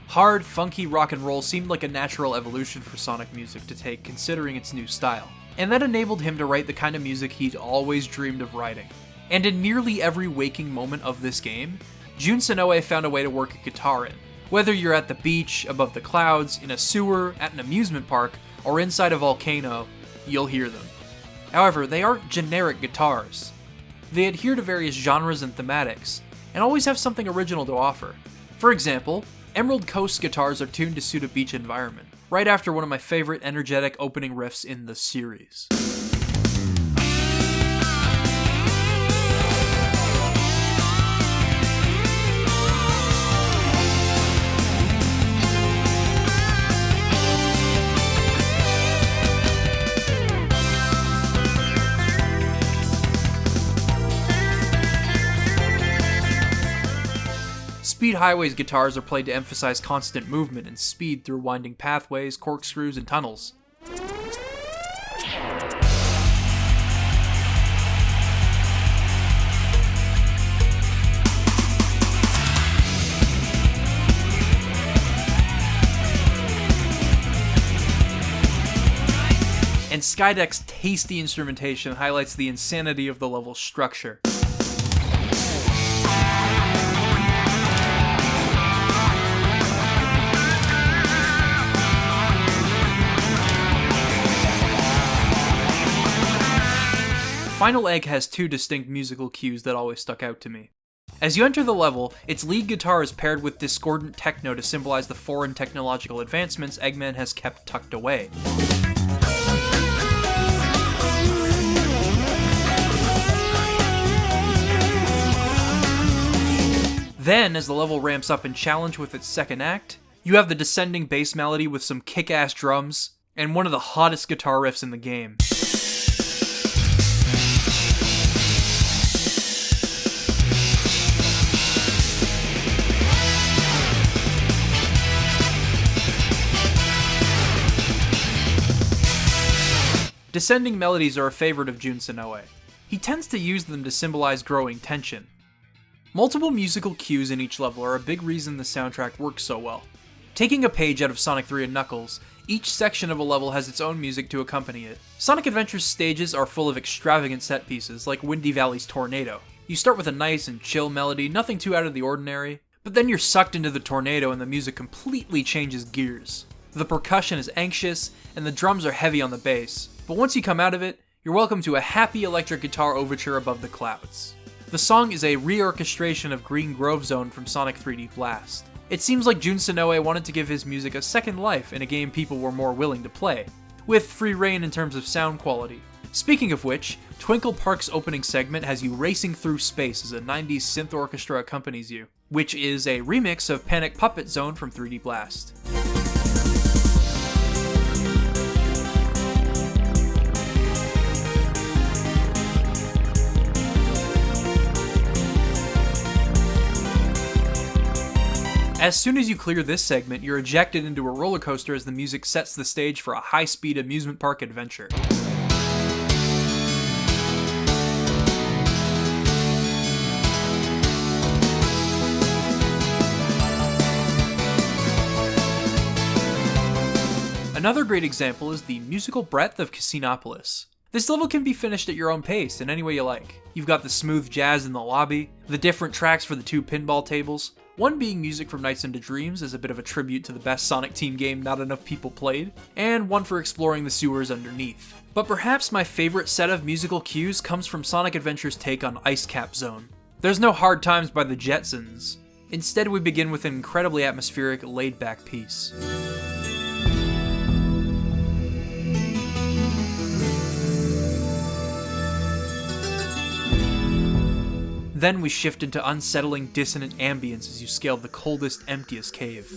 Hard, funky rock and roll seemed like a natural evolution for Sonic music to take, considering its new style, and that enabled him to write the kind of music he'd always dreamed of writing. And in nearly every waking moment of this game, Jun Senoue found a way to work a guitar in. Whether you're at the beach, above the clouds, in a sewer, at an amusement park, or inside a volcano, you'll hear them. However, they aren't generic guitars. They adhere to various genres and thematics, and always have something original to offer. For example, Emerald Coast guitars are tuned to suit a beach environment, right after one of my favorite energetic opening riffs in the series. Speed Highway's guitars are played to emphasize constant movement and speed through winding pathways, corkscrews, and tunnels. And Skydeck's tasty instrumentation highlights the insanity of the level's structure. Final Egg has two distinct musical cues that always stuck out to me. As you enter the level, its lead guitar is paired with discordant techno to symbolize the foreign technological advancements Eggman has kept tucked away. Then, as the level ramps up in challenge with its second act, you have the descending bass melody with some kick-ass drums, and one of the hottest guitar riffs in the game. Descending melodies are a favorite of Jun Senoue. He tends to use them to symbolize growing tension. Multiple musical cues in each level are a big reason the soundtrack works so well. Taking a page out of Sonic 3 and Knuckles, each section of a level has its own music to accompany it. Sonic Adventure's stages are full of extravagant set pieces, like Windy Valley's Tornado. You start with a nice and chill melody, nothing too out of the ordinary, but then you're sucked into the tornado and the music completely changes gears. The percussion is anxious, and the drums are heavy on the bass, but once you come out of it, you're welcome to a happy electric guitar overture above the clouds. The song is a reorchestration of Green Grove Zone from Sonic 3D Blast. It seems like Jun Senoue wanted to give his music a second life in a game people were more willing to play, with free reign in terms of sound quality. Speaking of which, Twinkle Park's opening segment has you racing through space as a 90s synth orchestra accompanies you, which is a remix of Panic Puppet Zone from 3D Blast. As soon as you clear this segment, you're ejected into a roller coaster as the music sets the stage for a high-speed amusement park adventure. Another great example is the musical breadth of Casinopolis. This level can be finished at your own pace in any way you like. You've got the smooth jazz in the lobby, the different tracks for the two pinball tables, one being music from Nights into Dreams as a bit of a tribute to the best Sonic Team game not enough people played, and one for exploring the sewers underneath. But perhaps my favorite set of musical cues comes from Sonic Adventure's take on Ice Cap Zone. There's no Hard Times by the Jetsons. Instead, we begin with an incredibly atmospheric, laid-back piece. Then we shift into unsettling, dissonant ambience as you scale the coldest, emptiest cave.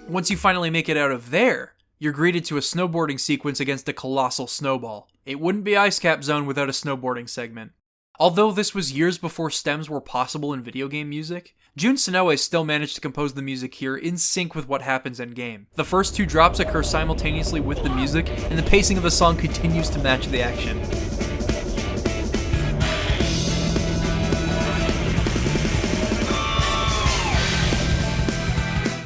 Once you finally make it out of there, you're greeted to a snowboarding sequence against a colossal snowball. It wouldn't be Ice Cap Zone without a snowboarding segment. Although this was years before stems were possible in video game music, Jun Senoue still managed to compose the music here in sync with what happens in game. The first two drops occur simultaneously with the music, and the pacing of the song continues to match the action.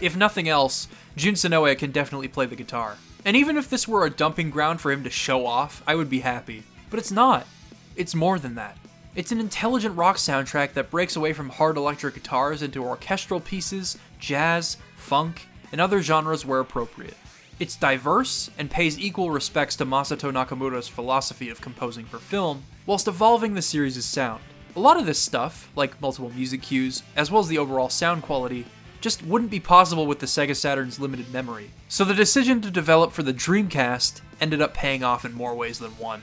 If nothing else, Jun Senoue can definitely play the guitar. And even if this were a dumping ground for him to show off, I would be happy. But it's not. It's more than that. It's an intelligent rock soundtrack that breaks away from hard electric guitars into orchestral pieces, jazz, funk, and other genres where appropriate. It's diverse and pays equal respects to Masato Nakamura's philosophy of composing for film, whilst evolving the series' sound. A lot of this stuff, like multiple music cues, as well as the overall sound quality, just wouldn't be possible with the Sega Saturn's limited memory. So the decision to develop for the Dreamcast ended up paying off in more ways than one.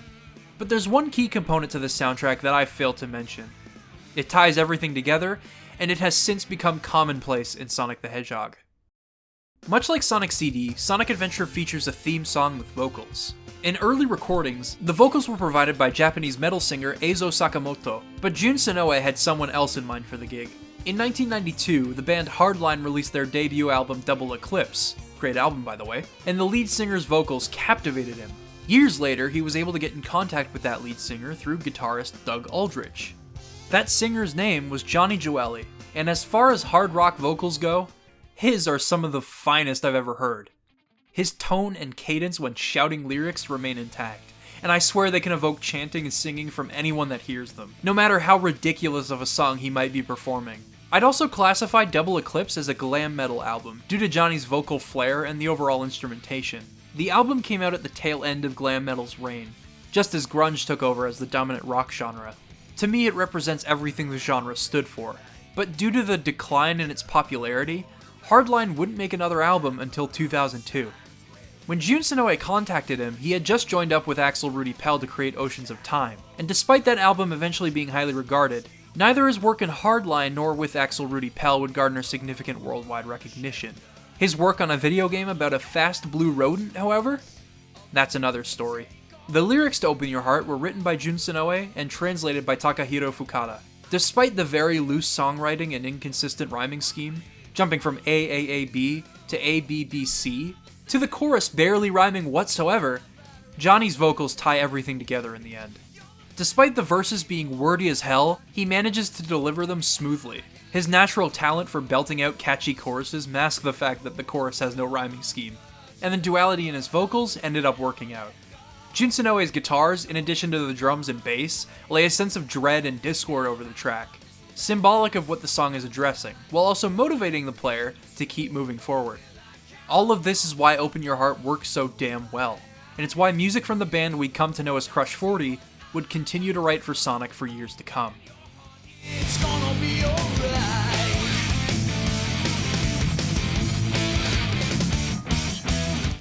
But there's one key component to this soundtrack that I failed to mention. It ties everything together, and it has since become commonplace in Sonic the Hedgehog. Much like Sonic CD, Sonic Adventure features a theme song with vocals. In early recordings, the vocals were provided by Japanese metal singer Eizo Sakamoto, but Jun Senoue had someone else in mind for the gig. In 1992, the band Hardline released their debut album Double Eclipse, great album by the way, and the lead singer's vocals captivated him. Years later, he was able to get in contact with that lead singer through guitarist Doug Aldrich. That singer's name was Johnny Joeli, and as far as hard rock vocals go, his are some of the finest I've ever heard. His tone and cadence when shouting lyrics remain intact, and I swear they can evoke chanting and singing from anyone that hears them, no matter how ridiculous of a song he might be performing. I'd also classify Double Eclipse as a glam metal album, due to Johnny's vocal flair and the overall instrumentation. The album came out at the tail end of glam metal's reign, just as grunge took over as the dominant rock genre. To me, it represents everything the genre stood for, but due to the decline in its popularity, Hardline wouldn't make another album until 2002. When Jun Senoue contacted him, he had just joined up with Axel Rudi Pell to create Oceans of Time, and despite that album eventually being highly regarded, neither his work in Hardline nor with Axel Rudi Pell would garner significant worldwide recognition. His work on a video game about a fast blue rodent, however? That's another story. The lyrics to Open Your Heart were written by Jun Senoue and translated by Takahiro Fukada. Despite the very loose songwriting and inconsistent rhyming scheme, jumping from AAAB to ABBC, to the chorus barely rhyming whatsoever, Johnny's vocals tie everything together in the end. Despite the verses being wordy as hell, he manages to deliver them smoothly. His natural talent for belting out catchy choruses masks the fact that the chorus has no rhyming scheme, and the duality in his vocals ended up working out. Jun Senoue's guitars, in addition to the drums and bass, lay a sense of dread and discord over the track, symbolic of what the song is addressing, while also motivating the player to keep moving forward. All of this is why Open Your Heart works so damn well, and it's why music from the band we come to know as Crush 40 would continue to write for Sonic for years to come. It's gonna be alright.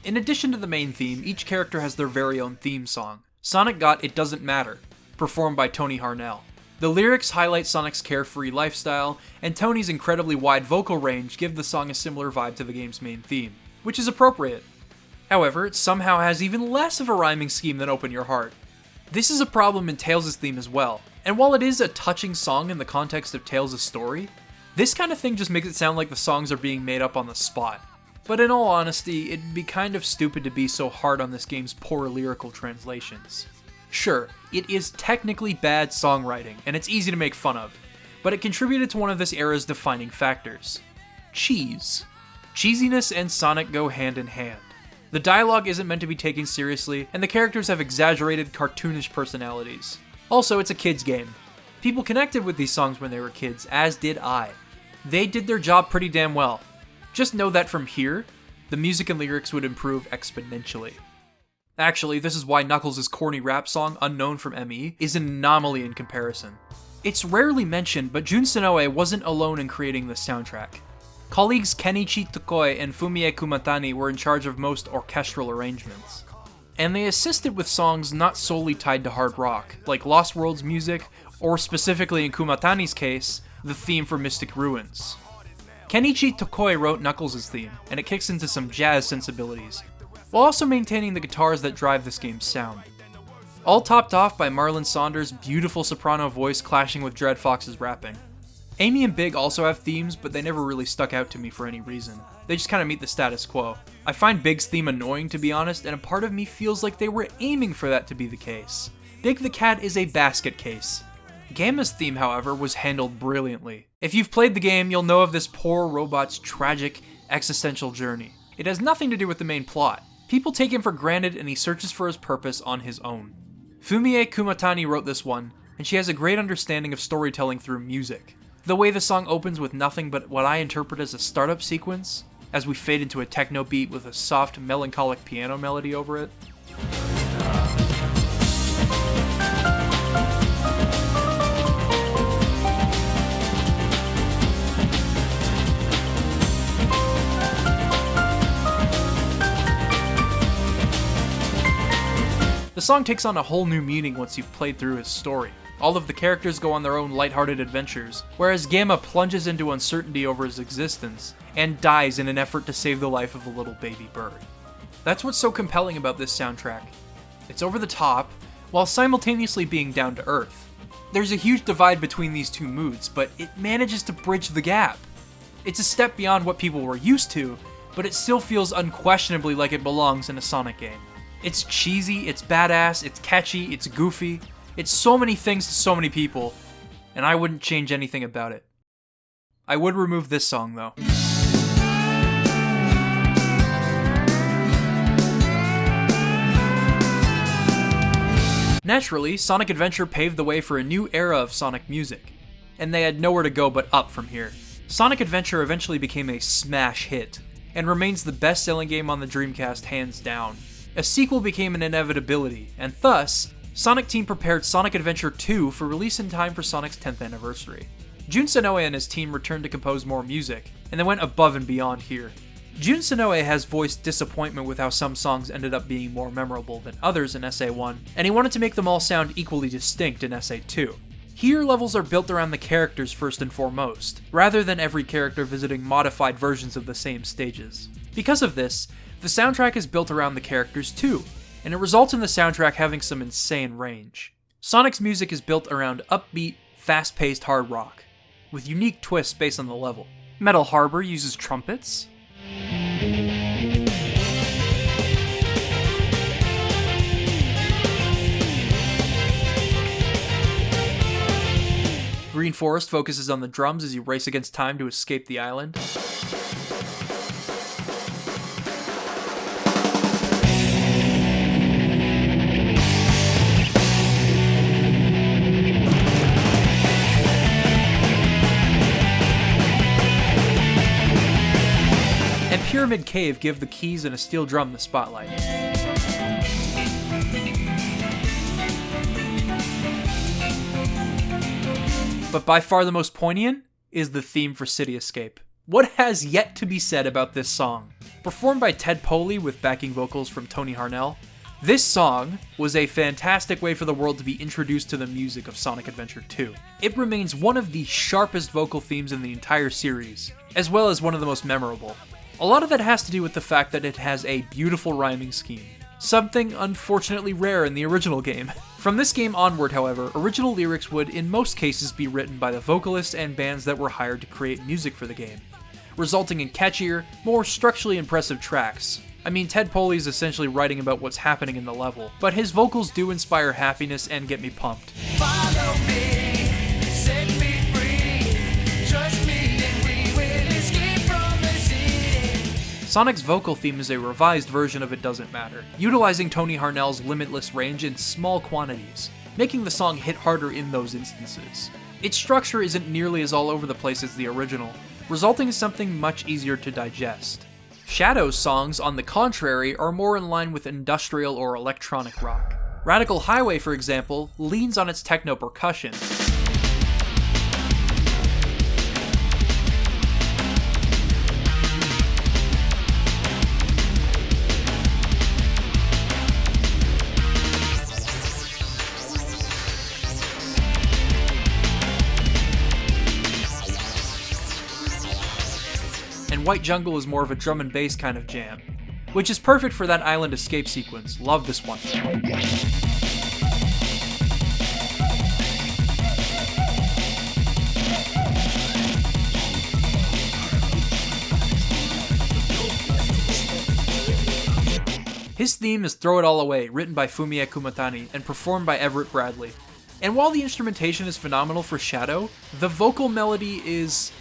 In addition to the main theme, each character has their very own theme song. Sonic got It Doesn't Matter, performed by Tony Harnell. The lyrics highlight Sonic's carefree lifestyle, and Tony's incredibly wide vocal range give the song a similar vibe to the game's main theme, which is appropriate. However, it somehow has even less of a rhyming scheme than Open Your Heart. This is a problem in Tails' theme as well, and while it is a touching song in the context of Tails' story, this kind of thing just makes it sound like the songs are being made up on the spot. But in all honesty, it'd be kind of stupid to be so hard on this game's poor lyrical translations. Sure, it is technically bad songwriting, and it's easy to make fun of, but it contributed to one of this era's defining factors: cheese. Cheesiness and Sonic go hand in hand. The dialogue isn't meant to be taken seriously, and the characters have exaggerated, cartoonish personalities. Also, it's a kids' game. People connected with these songs when they were kids, as did I. They did their job pretty damn well. Just know that from here, the music and lyrics would improve exponentially. Actually, this is why Knuckles' corny rap song, Unknown from ME, is an anomaly in comparison. It's rarely mentioned, but Jun Senoue wasn't alone in creating this soundtrack. Colleagues Kenichi Tokoi and Fumie Kumatani were in charge of most orchestral arrangements. And they assisted with songs not solely tied to hard rock, like Lost Worlds music, or specifically in Kumatani's case, the theme for Mystic Ruins. Kenichi Tokoi wrote Knuckles' theme, and it kicks into some jazz sensibilities, while also maintaining the guitars that drive this game's sound. All topped off by Marlon Saunders' beautiful soprano voice clashing with Dread Fox's rapping. Amy and Big also have themes, but they never really stuck out to me for any reason. They just kind of meet the status quo. I find Big's theme annoying, to be honest, and a part of me feels like they were aiming for that to be the case. Big the Cat is a basket case. Gamma's theme, however, was handled brilliantly. If you've played the game, you'll know of this poor robot's tragic, existential journey. It has nothing to do with the main plot. People take him for granted and he searches for his purpose on his own. Fumie Kumatani wrote this one, and she has a great understanding of storytelling through music. The way the song opens with nothing but what I interpret as a startup sequence, as we fade into a techno beat with a soft, melancholic piano melody over it. The song takes on a whole new meaning once you've played through his story. All of the characters go on their own lighthearted adventures, whereas Gamma plunges into uncertainty over his existence and dies in an effort to save the life of a little baby bird. That's what's so compelling about this soundtrack. It's over the top, while simultaneously being down to earth. There's a huge divide between these two moods, but it manages to bridge the gap. It's a step beyond what people were used to, but it still feels unquestionably like it belongs in a Sonic game. It's cheesy, it's badass, it's catchy, it's goofy. It's so many things to so many people, and I wouldn't change anything about it. I would remove this song, though. Naturally, Sonic Adventure paved the way for a new era of Sonic music, and they had nowhere to go but up from here. Sonic Adventure eventually became a smash hit, and remains the best-selling game on the Dreamcast hands down. A sequel became an inevitability, and thus, Sonic Team prepared Sonic Adventure 2 for release in time for Sonic's 10th anniversary. Jun Senoue and his team returned to compose more music, and they went above and beyond here. Jun Senoue has voiced disappointment with how some songs ended up being more memorable than others in SA1, and he wanted to make them all sound equally distinct in SA2. Here, levels are built around the characters first and foremost, rather than every character visiting modified versions of the same stages. Because of this, the soundtrack is built around the characters too, and it results in the soundtrack having some insane range. Sonic's music is built around upbeat, fast-paced hard rock, with unique twists based on the level. Metal Harbor uses trumpets. Green Forest focuses on the drums as you race against time to escape the island. And Pyramid Cave give the keys and a steel drum the spotlight. But by far the most poignant is the theme for City Escape. What has yet to be said about this song? Performed by Ted Poley with backing vocals from Tony Harnell, this song was a fantastic way for the world to be introduced to the music of Sonic Adventure 2. It remains one of the sharpest vocal themes in the entire series, as well as one of the most memorable. A lot of that has to do with the fact that it has a beautiful rhyming scheme, something unfortunately rare in the original game. From this game onward, however, original lyrics would in most cases be written by the vocalists and bands that were hired to create music for the game, resulting in catchier, more structurally impressive tracks. I mean, Ted Poley is essentially writing about what's happening in the level, but his vocals do inspire happiness and get me pumped. Follow me, set me free, trust me and we will escape from the city. Sonic's vocal theme is a revised version of It Doesn't Matter, utilizing Tony Harnell's limitless range in small quantities, making the song hit harder in those instances. Its structure isn't nearly as all over the place as the original, resulting in something much easier to digest. Shadow's songs, on the contrary, are more in line with industrial or electronic rock. Radical Highway, for example, leans on its techno percussion. White Jungle is more of a drum and bass kind of jam, which is perfect for that island escape sequence. Love this one. His theme is Throw It All Away, written by Fumie Kumatani and performed by Everett Bradley. And while the instrumentation is phenomenal for Shadow, the vocal melody is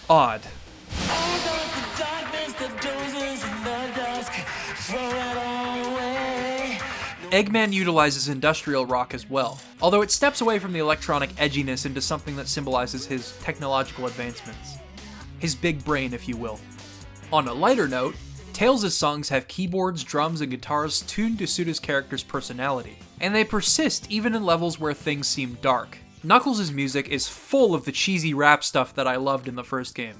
odd. Eggman utilizes industrial rock as well, although it steps away from the electronic edginess into something that symbolizes his technological advancements. His big brain, if you will. On a lighter note, Tails' songs have keyboards, drums, and guitars tuned to suit his character's personality, and they persist even in levels where things seem dark. Knuckles' music is full of the cheesy rap stuff that I loved in the first game.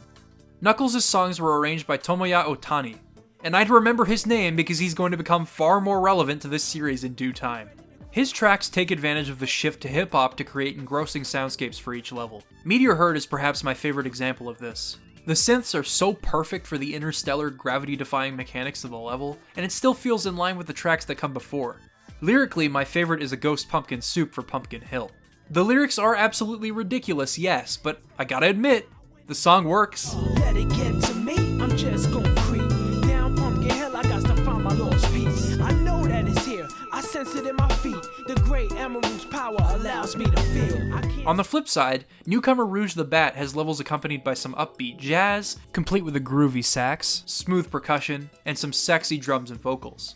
Knuckles' songs were arranged by Tomoya Otani, and I'd remember his name because he's going to become far more relevant to this series in due time. His tracks take advantage of the shift to hip-hop to create engrossing soundscapes for each level. Meteor Herd is perhaps my favorite example of this. The synths are so perfect for the interstellar, gravity-defying mechanics of the level, and it still feels in line with the tracks that come before. Lyrically, my favorite is A Ghost Pumpkin Soup for Pumpkin Hill. The lyrics are absolutely ridiculous, yes, but I gotta admit, the song works. Let it get to me, I'm just gonna creep down Pumpkin Hill, I got to find my lost piece. I know that it's here, I sense it in my feet. The great emerald's power allows me to feel. On the flip side, newcomer Rouge the Bat has levels accompanied by some upbeat jazz, complete with a groovy sax, smooth percussion, and some sexy drums and vocals.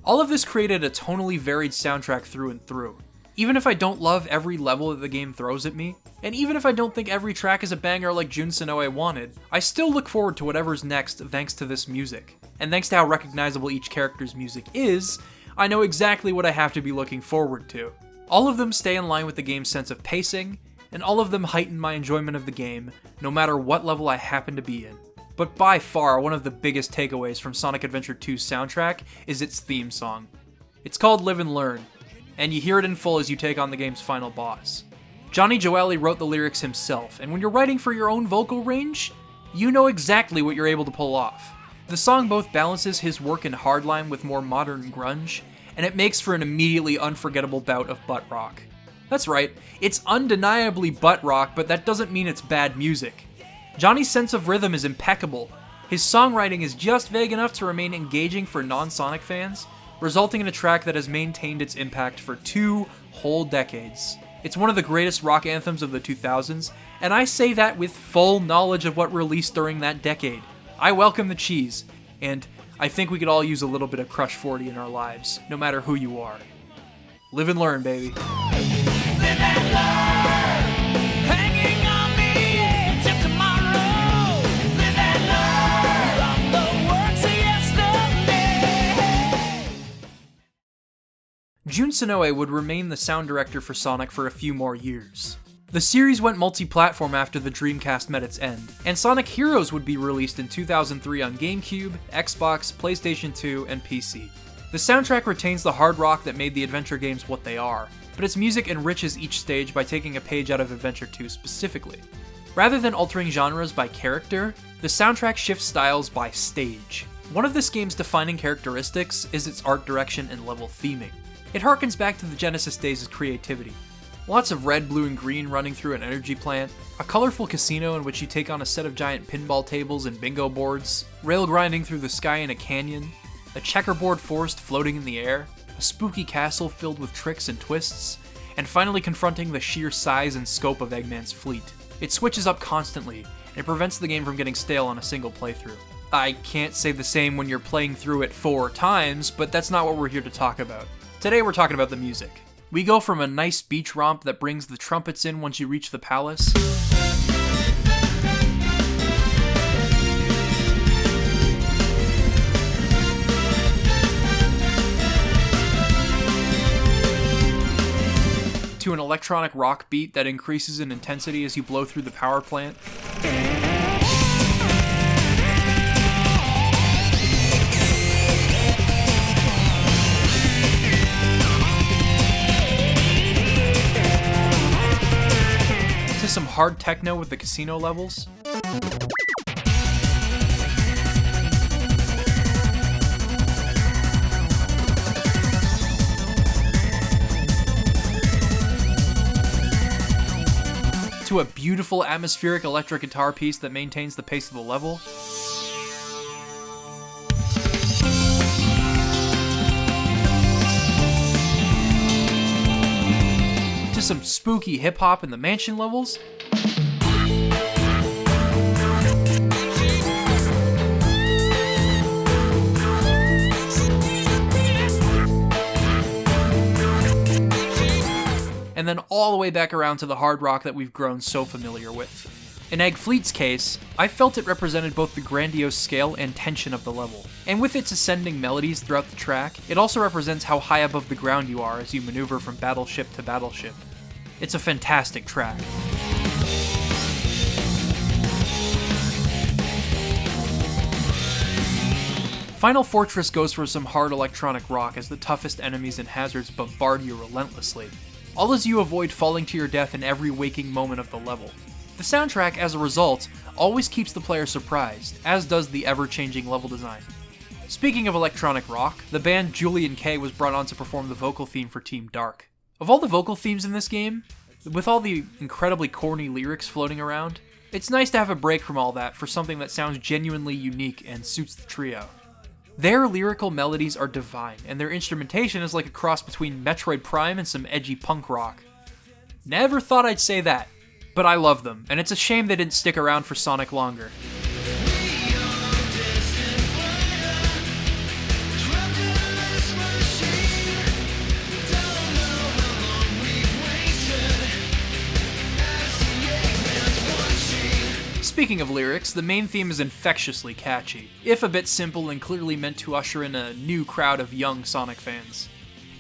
All of this created a tonally varied soundtrack through and through. Even if I don't love every level that the game throws at me, and even if I don't think every track is a banger like Jun Sonoe wanted, I still look forward to whatever's next thanks to this music. And thanks to how recognizable each character's music is, I know exactly what I have to be looking forward to. All of them stay in line with the game's sense of pacing, and all of them heighten my enjoyment of the game, no matter what level I happen to be in. But by far, one of the biggest takeaways from Sonic Adventure 2's soundtrack is its theme song. It's called Live and Learn, and you hear it in full as you take on the game's final boss. Johnny Joeli wrote the lyrics himself, and when you're writing for your own vocal range, you know exactly what you're able to pull off. The song both balances his work in hardline with more modern grunge, and it makes for an immediately unforgettable bout of butt rock. That's right, it's undeniably butt rock, but that doesn't mean it's bad music. Johnny's sense of rhythm is impeccable. His songwriting is just vague enough to remain engaging for non-Sonic fans, resulting in a track that has maintained its impact for 2 whole decades. It's one of the greatest rock anthems of the 2000s, and I say that with full knowledge of what released during that decade. I welcome the cheese, and I think we could all use a little bit of Crush 40 in our lives, no matter who you are. Live and learn, baby. Live and learn, hanging on the edge of tomorrow. Live and learn from the works of yesterday. Jun Sonoe would remain the sound director for Sonic for a few more years. The series went multi-platform after the Dreamcast met its end, and Sonic Heroes would be released in 2003 on GameCube, Xbox, PlayStation 2, and PC. The soundtrack retains the hard rock that made the adventure games what they are, but its music enriches each stage by taking a page out of Adventure 2 specifically. Rather than altering genres by character, the soundtrack shifts styles by stage. One of this game's defining characteristics is its art direction and level theming. It harkens back to the Genesis days' creativity. Lots of red, blue, and green running through an energy plant, a colorful casino in which you take on a set of giant pinball tables and bingo boards, rail grinding through the sky in a canyon, a checkerboard forest floating in the air, a spooky castle filled with tricks and twists, and finally confronting the sheer size and scope of Eggman's fleet. It switches up constantly, and it prevents the game from getting stale on a single playthrough. I can't say the same when you're playing through it 4 times, but that's not what we're here to talk about. Today we're talking about the music. We go from a nice beach romp that brings the trumpets in once you reach the palace, to an electronic rock beat that increases in intensity as you blow through the power plant, to some hard techno with the casino levels, to a beautiful atmospheric electric guitar piece that maintains the pace of the level, to some spooky hip-hop in the mansion levels, and then all the way back around to the hard rock that we've grown so familiar with. In Egg Fleet's case, I felt it represented both the grandiose scale and tension of the level. And with its ascending melodies throughout the track, it also represents how high above the ground you are as you maneuver from battleship to battleship. It's a fantastic track. Final Fortress goes for some hard electronic rock as the toughest enemies and hazards bombard you relentlessly, all as you avoid falling to your death in every waking moment of the level. The soundtrack, as a result, always keeps the player surprised, as does the ever-changing level design. Speaking of electronic rock, the band Julian K was brought on to perform the vocal theme for Team Dark. Of all the vocal themes in this game, with all the incredibly corny lyrics floating around, it's nice to have a break from all that for something that sounds genuinely unique and suits the trio. Their lyrical melodies are divine, and their instrumentation is like a cross between Metroid Prime and some edgy punk rock. Never thought I'd say that, but I love them, and it's a shame they didn't stick around for Sonic longer. Speaking of lyrics, the main theme is infectiously catchy, if a bit simple and clearly meant to usher in a new crowd of young Sonic fans.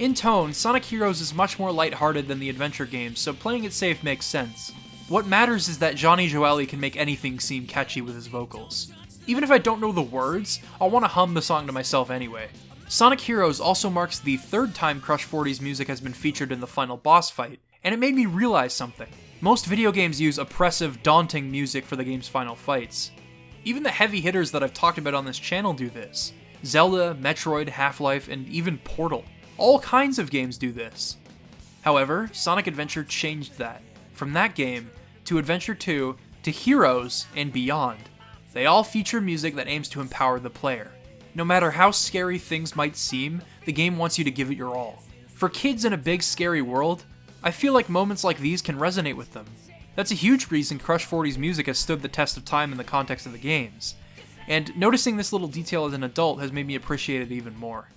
In tone, Sonic Heroes is much more lighthearted than the adventure games, so playing it safe makes sense. What matters is that Johnny Joeli can make anything seem catchy with his vocals. Even if I don't know the words, I'll want to hum the song to myself anyway. Sonic Heroes also marks the third time Crush 40's music has been featured in the final boss fight, and it made me realize something. Most video games use oppressive, daunting music for the game's final fights. Even the heavy hitters that I've talked about on this channel do this. Zelda, Metroid, Half-Life, and even Portal. All kinds of games do this. However, Sonic Adventure changed that. From that game, to Adventure 2, to Heroes, and beyond. They all feature music that aims to empower the player. No matter how scary things might seem, the game wants you to give it your all. For kids in a big, scary world, I feel like moments like these can resonate with them. That's a huge reason Crush 40's music has stood the test of time in the context of the games, and noticing this little detail as an adult has made me appreciate it even more.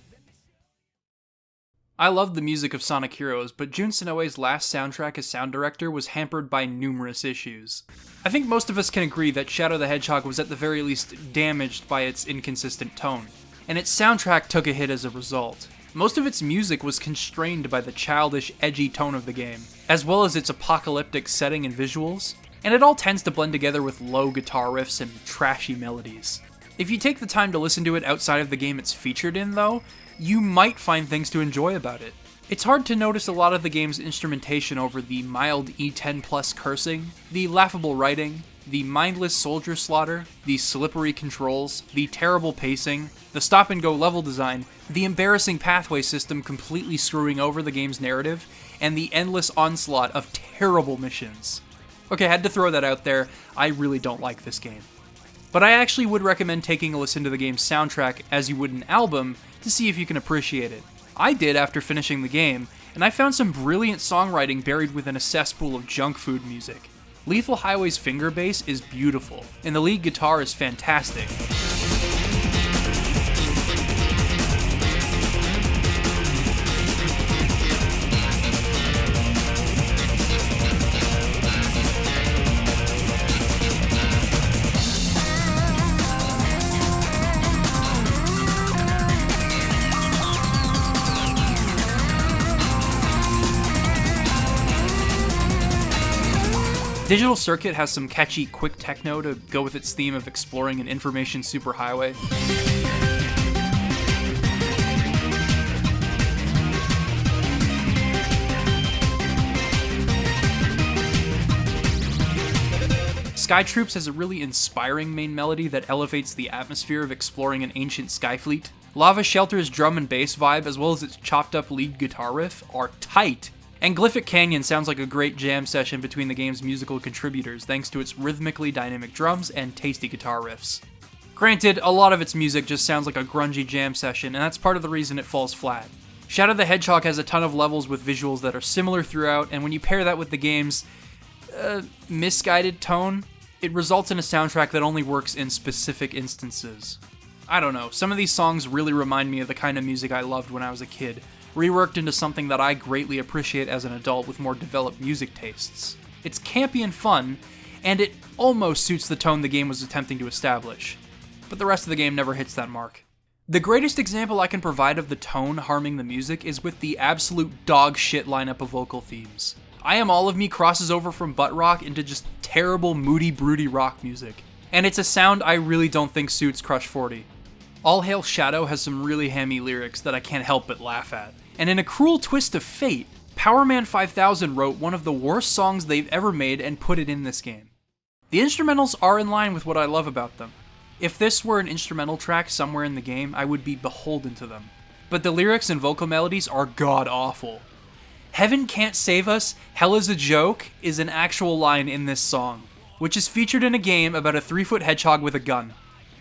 I love the music of Sonic Heroes, but Jun Sonoe's last soundtrack as sound director was hampered by numerous issues. I think most of us can agree that Shadow the Hedgehog was at the very least damaged by its inconsistent tone, and its soundtrack took a hit as a result. Most of its music was constrained by the childish, edgy tone of the game, as well as its apocalyptic setting and visuals, and it all tends to blend together with low guitar riffs and trashy melodies. If you take the time to listen to it outside of the game it's featured in, though, you might find things to enjoy about it. It's hard to notice a lot of the game's instrumentation over the mild E10+ cursing, the laughable writing, the mindless soldier slaughter, the slippery controls, the terrible pacing, the stop-and-go level design, the embarrassing pathway system completely screwing over the game's narrative, and the endless onslaught of terrible missions. Okay, I had to throw that out there, I really don't like this game. But I actually would recommend taking a listen to the game's soundtrack as you would an album to see if you can appreciate it. I did after finishing the game, and I found some brilliant songwriting buried within a cesspool of junk food music. Lethal Highway's finger bass is beautiful, and the lead guitar is fantastic. Digital Circuit has some catchy, quick techno to go with its theme of exploring an information superhighway. Sky Troops has a really inspiring main melody that elevates the atmosphere of exploring an ancient skyfleet. Lava Shelter's drum and bass vibe, as well as its chopped up lead guitar riff, are tight. And Glyphic Canyon sounds like a great jam session between the game's musical contributors thanks to its rhythmically dynamic drums and tasty guitar riffs. Granted, a lot of its music just sounds like a grungy jam session, and that's part of the reason it falls flat. Shadow the Hedgehog has a ton of levels with visuals that are similar throughout, and when you pair that with the game's misguided tone, it results in a soundtrack that only works in specific instances. I don't know, some of these songs really remind me of the kind of music I loved when I was a kid, reworked into something that I greatly appreciate as an adult with more developed music tastes. It's campy and fun, and it almost suits the tone the game was attempting to establish, but the rest of the game never hits that mark. The greatest example I can provide of the tone harming the music is with the absolute dog shit lineup of vocal themes. I Am All of Me crosses over from butt rock into just terrible, moody, broody rock music, and it's a sound I really don't think suits Crush 40. All Hail Shadow has some really hammy lyrics that I can't help but laugh at. And in a cruel twist of fate, Powerman 5000 wrote one of the worst songs they've ever made and put it in this game. The instrumentals are in line with what I love about them. If this were an instrumental track somewhere in the game, I would be beholden to them. But the lyrics and vocal melodies are god-awful. Heaven can't save us, hell is a joke is an actual line in this song, which is featured in a game about a 3-foot hedgehog with a gun.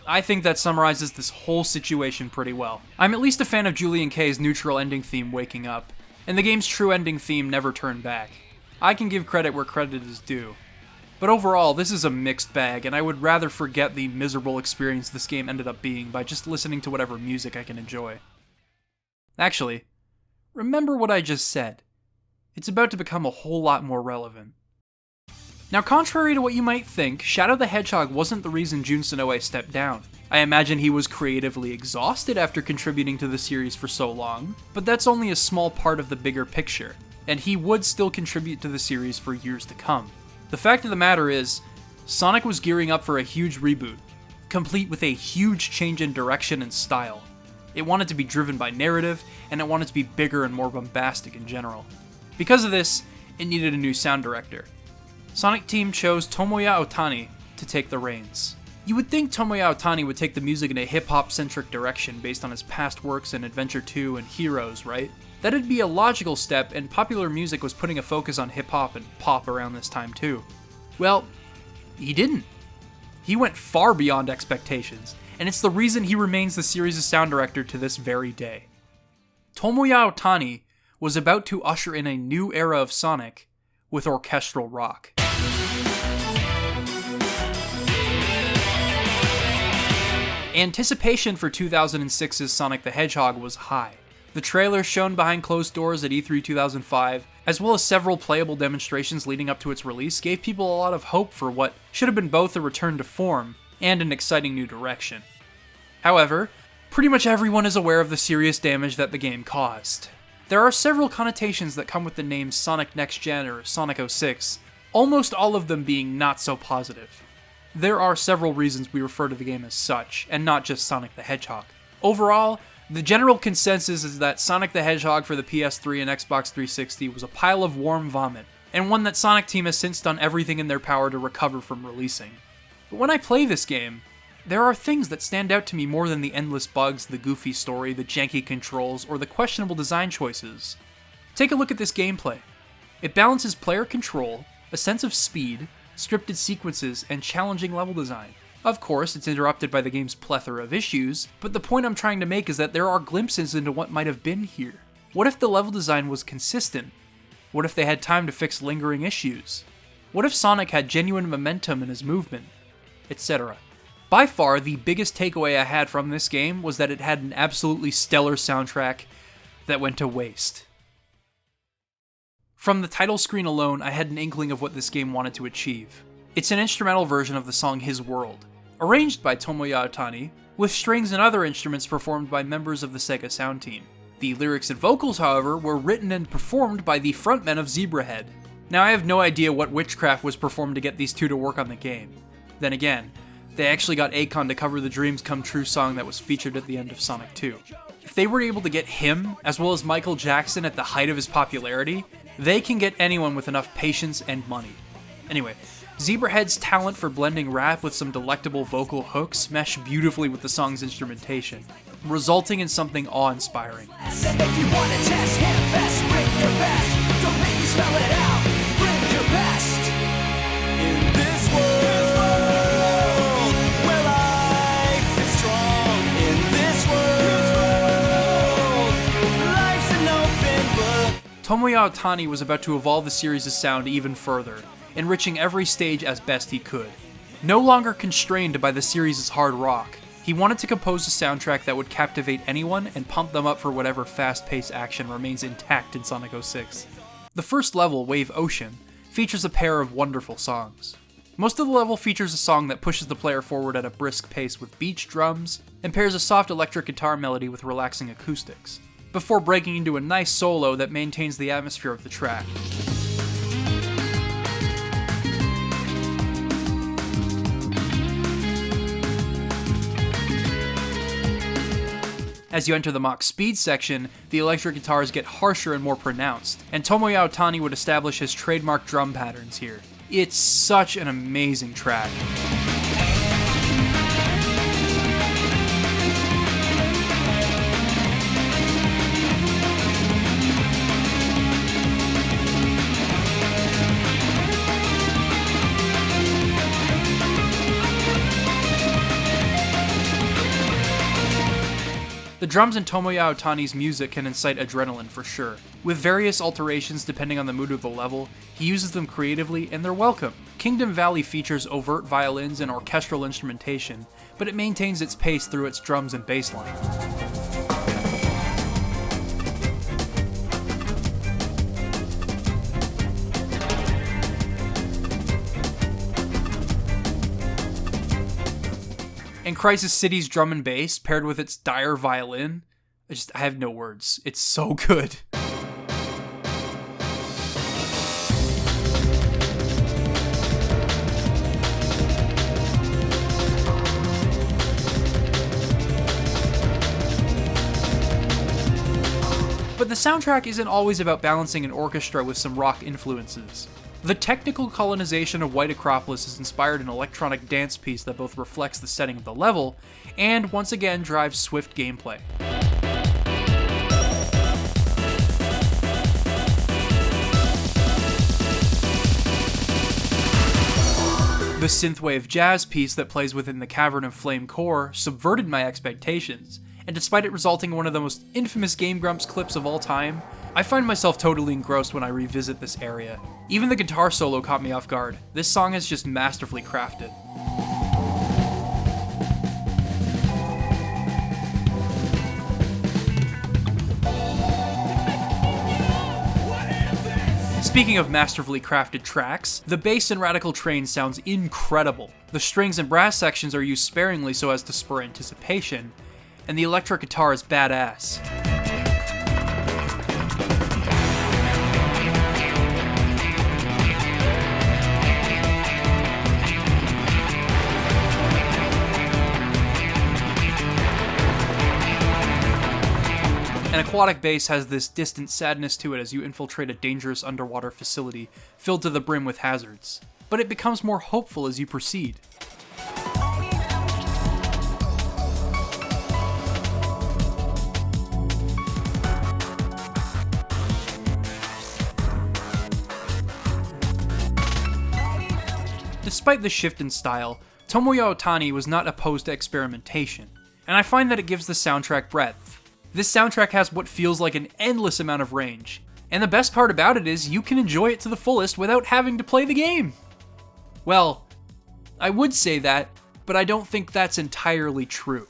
I think that summarizes this whole situation pretty well. I'm at least a fan of Julian Kay's neutral ending theme, Waking Up, and the game's true ending theme, Never Turn Back. I can give credit where credit is due. But overall, this is a mixed bag, and I would rather forget the miserable experience this game ended up being by just listening to whatever music I can enjoy. Actually, remember what I just said. It's about to become a whole lot more relevant. Now, contrary to what you might think, Shadow the Hedgehog wasn't the reason Jun Sonoe stepped down. I imagine he was creatively exhausted after contributing to the series for so long, but that's only a small part of the bigger picture, and he would still contribute to the series for years to come. The fact of the matter is, Sonic was gearing up for a huge reboot, complete with a huge change in direction and style. It wanted to be driven by narrative, and it wanted to be bigger and more bombastic in general. Because of this, it needed a new sound director. Sonic Team chose Tomoya Otani to take the reins. You would think Tomoya Otani would take the music in a hip-hop-centric direction based on his past works in Adventure 2 and Heroes, right? That'd be a logical step, and popular music was putting a focus on hip-hop and pop around this time too. Well, he didn't. He went far beyond expectations, and it's the reason he remains the series' sound director to this very day. Tomoya Otani was about to usher in a new era of Sonic with orchestral rock. Anticipation for 2006's Sonic the Hedgehog was high. The trailer shown behind closed doors at E3 2005, as well as several playable demonstrations leading up to its release, gave people a lot of hope for what should have been both a return to form and an exciting new direction. However, pretty much everyone is aware of the serious damage that the game caused. There are several connotations that come with the names Sonic Next Gen or Sonic 06, almost all of them being not so positive. There are several reasons we refer to the game as such, and not just Sonic the Hedgehog. Overall, the general consensus is that Sonic the Hedgehog for the PS3 and Xbox 360 was a pile of warm vomit, and one that Sonic Team has since done everything in their power to recover from releasing. But when I play this game, there are things that stand out to me more than the endless bugs, the goofy story, the janky controls, or the questionable design choices. Take a look at this gameplay. It balances player control, a sense of speed, scripted sequences, and challenging level design. Of course, it's interrupted by the game's plethora of issues, but the point I'm trying to make is that there are glimpses into what might have been here. What if the level design was consistent? What if they had time to fix lingering issues? What if Sonic had genuine momentum in his movement? Etc. By far, the biggest takeaway I had from this game was that it had an absolutely stellar soundtrack that went to waste. From the title screen alone, I had an inkling of what this game wanted to achieve. It's an instrumental version of the song His World, arranged by Tomoya Otani, with strings and other instruments performed by members of the Sega sound team. The lyrics and vocals, however, were written and performed by the frontmen of Zebrahead. Now, I have no idea what witchcraft was performed to get these two to work on the game. Then again, they actually got Akon to cover the Dreams Come True song that was featured at the end of Sonic 2. If they were able to get him, as well as Michael Jackson at the height of his popularity, they can get anyone with enough patience and money. Anyway, Zebrahead's talent for blending rap with some delectable vocal hooks mesh beautifully with the song's instrumentation, resulting in something awe-inspiring. If you want to test him, best bring your best. Don't make me spell it out. Bring your best. In this world, where life is strong. In this world, life's an open book. Tomoya Otani was about to evolve the series' sound even further, enriching every stage as best he could. No longer constrained by the series' hard rock, he wanted to compose a soundtrack that would captivate anyone and pump them up for whatever fast-paced action remains intact in Sonic 06. The first level, Wave Ocean, features a pair of wonderful songs. Most of the level features a song that pushes the player forward at a brisk pace with beach drums, and pairs a soft electric guitar melody with relaxing acoustics, before breaking into a nice solo that maintains the atmosphere of the track. As you enter the Mach Speed section, the electric guitars get harsher and more pronounced, and Tomoya Ohtani would establish his trademark drum patterns here. It's such an amazing track. The drums in Tomoya Ohtani's music can incite adrenaline for sure. With various alterations depending on the mood of the level, he uses them creatively and they're welcome. Kingdom Valley features overt violins and orchestral instrumentation, but it maintains its pace through its drums and bass line. And Crisis City's drum and bass, paired with its dire violin, I have no words. It's so good. But the soundtrack isn't always about balancing an orchestra with some rock influences. The technical colonization of White Acropolis has inspired an electronic dance piece that both reflects the setting of the level and once again drives swift gameplay. The synthwave jazz piece that plays within the Cavern of Flame core subverted my expectations, and despite it resulting in one of the most infamous Game Grumps clips of all time, I find myself totally engrossed when I revisit this area. Even the guitar solo caught me off guard. This song is just masterfully crafted. Speaking of masterfully crafted tracks, the bass in Radical Train sounds incredible. The strings and brass sections are used sparingly so as to spur anticipation, and the electric guitar is badass. An aquatic bass has this distant sadness to it as you infiltrate a dangerous underwater facility filled to the brim with hazards, but it becomes more hopeful as you proceed. Despite the shift in style, Tomoya Ohtani was not opposed to experimentation, and I find that it gives the soundtrack breadth. This soundtrack has what feels like an endless amount of range, and the best part about it is you can enjoy it to the fullest without having to play the game. Well, I would say that, but I don't think that's entirely true.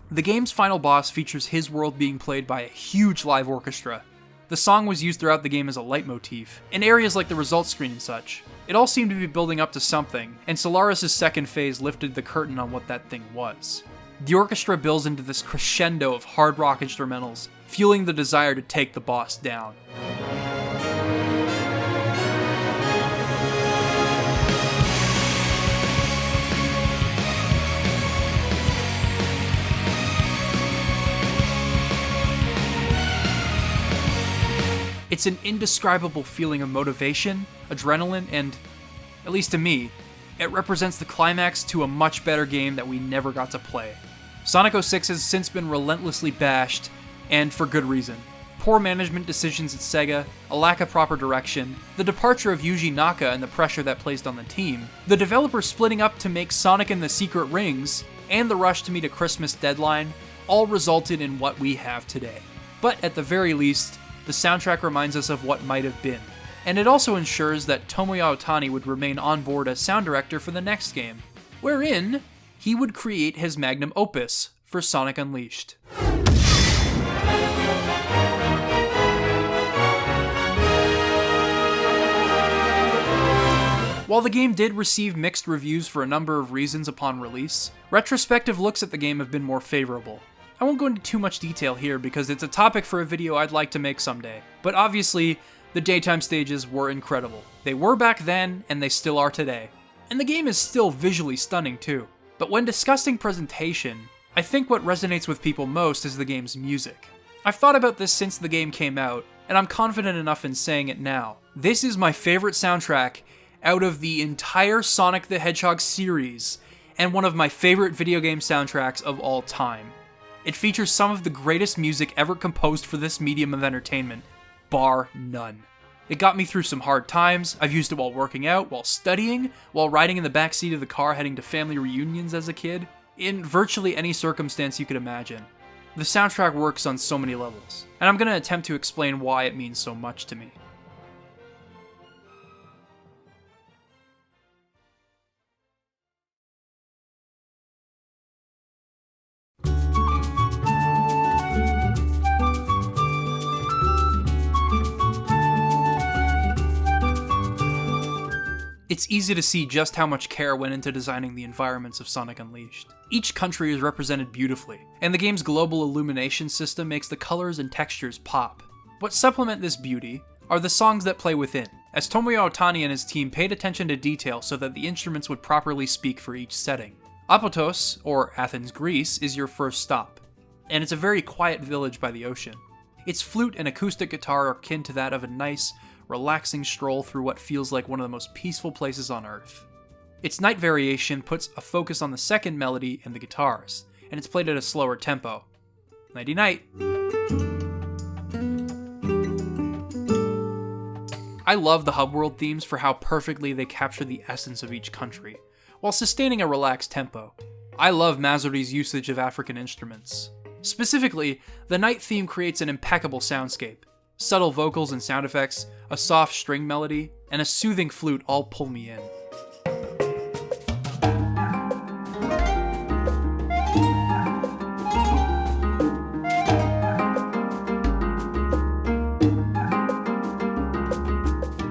The game's final boss features his world being played by a huge live orchestra. The song was used throughout the game as a leitmotif, in areas like the results screen and such. It all seemed to be building up to something, and Solaris' second phase lifted the curtain on what that thing was. The orchestra builds into this crescendo of hard rock instrumentals, fueling the desire to take the boss down. It's an indescribable feeling of motivation, adrenaline, and, at least to me, it represents the climax to a much better game that we never got to play. Sonic 06 has since been relentlessly bashed, and for good reason. Poor management decisions at Sega, a lack of proper direction, the departure of Yuji Naka and the pressure that placed on the team, the developers splitting up to make Sonic and the Secret Rings, and the rush to meet a Christmas deadline, all resulted in what we have today. But at the very least, the soundtrack reminds us of what might have been. And it also ensures that Tomoya Ohtani would remain on board as sound director for the next game, wherein he would create his magnum opus for Sonic Unleashed. While the game did receive mixed reviews for a number of reasons upon release, retrospective looks at the game have been more favorable. I won't go into too much detail here because it's a topic for a video I'd like to make someday, but obviously, the daytime stages were incredible. They were back then, and they still are today. And the game is still visually stunning too. But when discussing presentation, I think what resonates with people most is the game's music. I've thought about this since the game came out, and I'm confident enough in saying it now. This is my favorite soundtrack out of the entire Sonic the Hedgehog series, and one of my favorite video game soundtracks of all time. It features some of the greatest music ever composed for this medium of entertainment, bar none. It got me through some hard times. I've used it while working out, while studying, while riding in the backseat of the car heading to family reunions as a kid, in virtually any circumstance you could imagine. The soundtrack works on so many levels, and I'm going to attempt to explain why it means so much to me. It's easy to see just how much care went into designing the environments of Sonic Unleashed. Each country is represented beautifully, and the game's global illumination system makes the colors and textures pop. What supplement this beauty are the songs that play within, as Tomoya Ohtani and his team paid attention to detail so that the instruments would properly speak for each setting. Apotos, or Athens, Greece, is your first stop, and it's a very quiet village by the ocean. Its flute and acoustic guitar are akin to that of a nice, relaxing stroll through what feels like one of the most peaceful places on Earth. Its night variation puts a focus on the second melody and the guitars, and it's played at a slower tempo. Nighty night. I love the hub world themes for how perfectly they capture the essence of each country, while sustaining a relaxed tempo. I love Mazuri's usage of African instruments. Specifically, the night theme creates an impeccable soundscape. Subtle vocals and sound effects, a soft string melody, and a soothing flute all pull me in.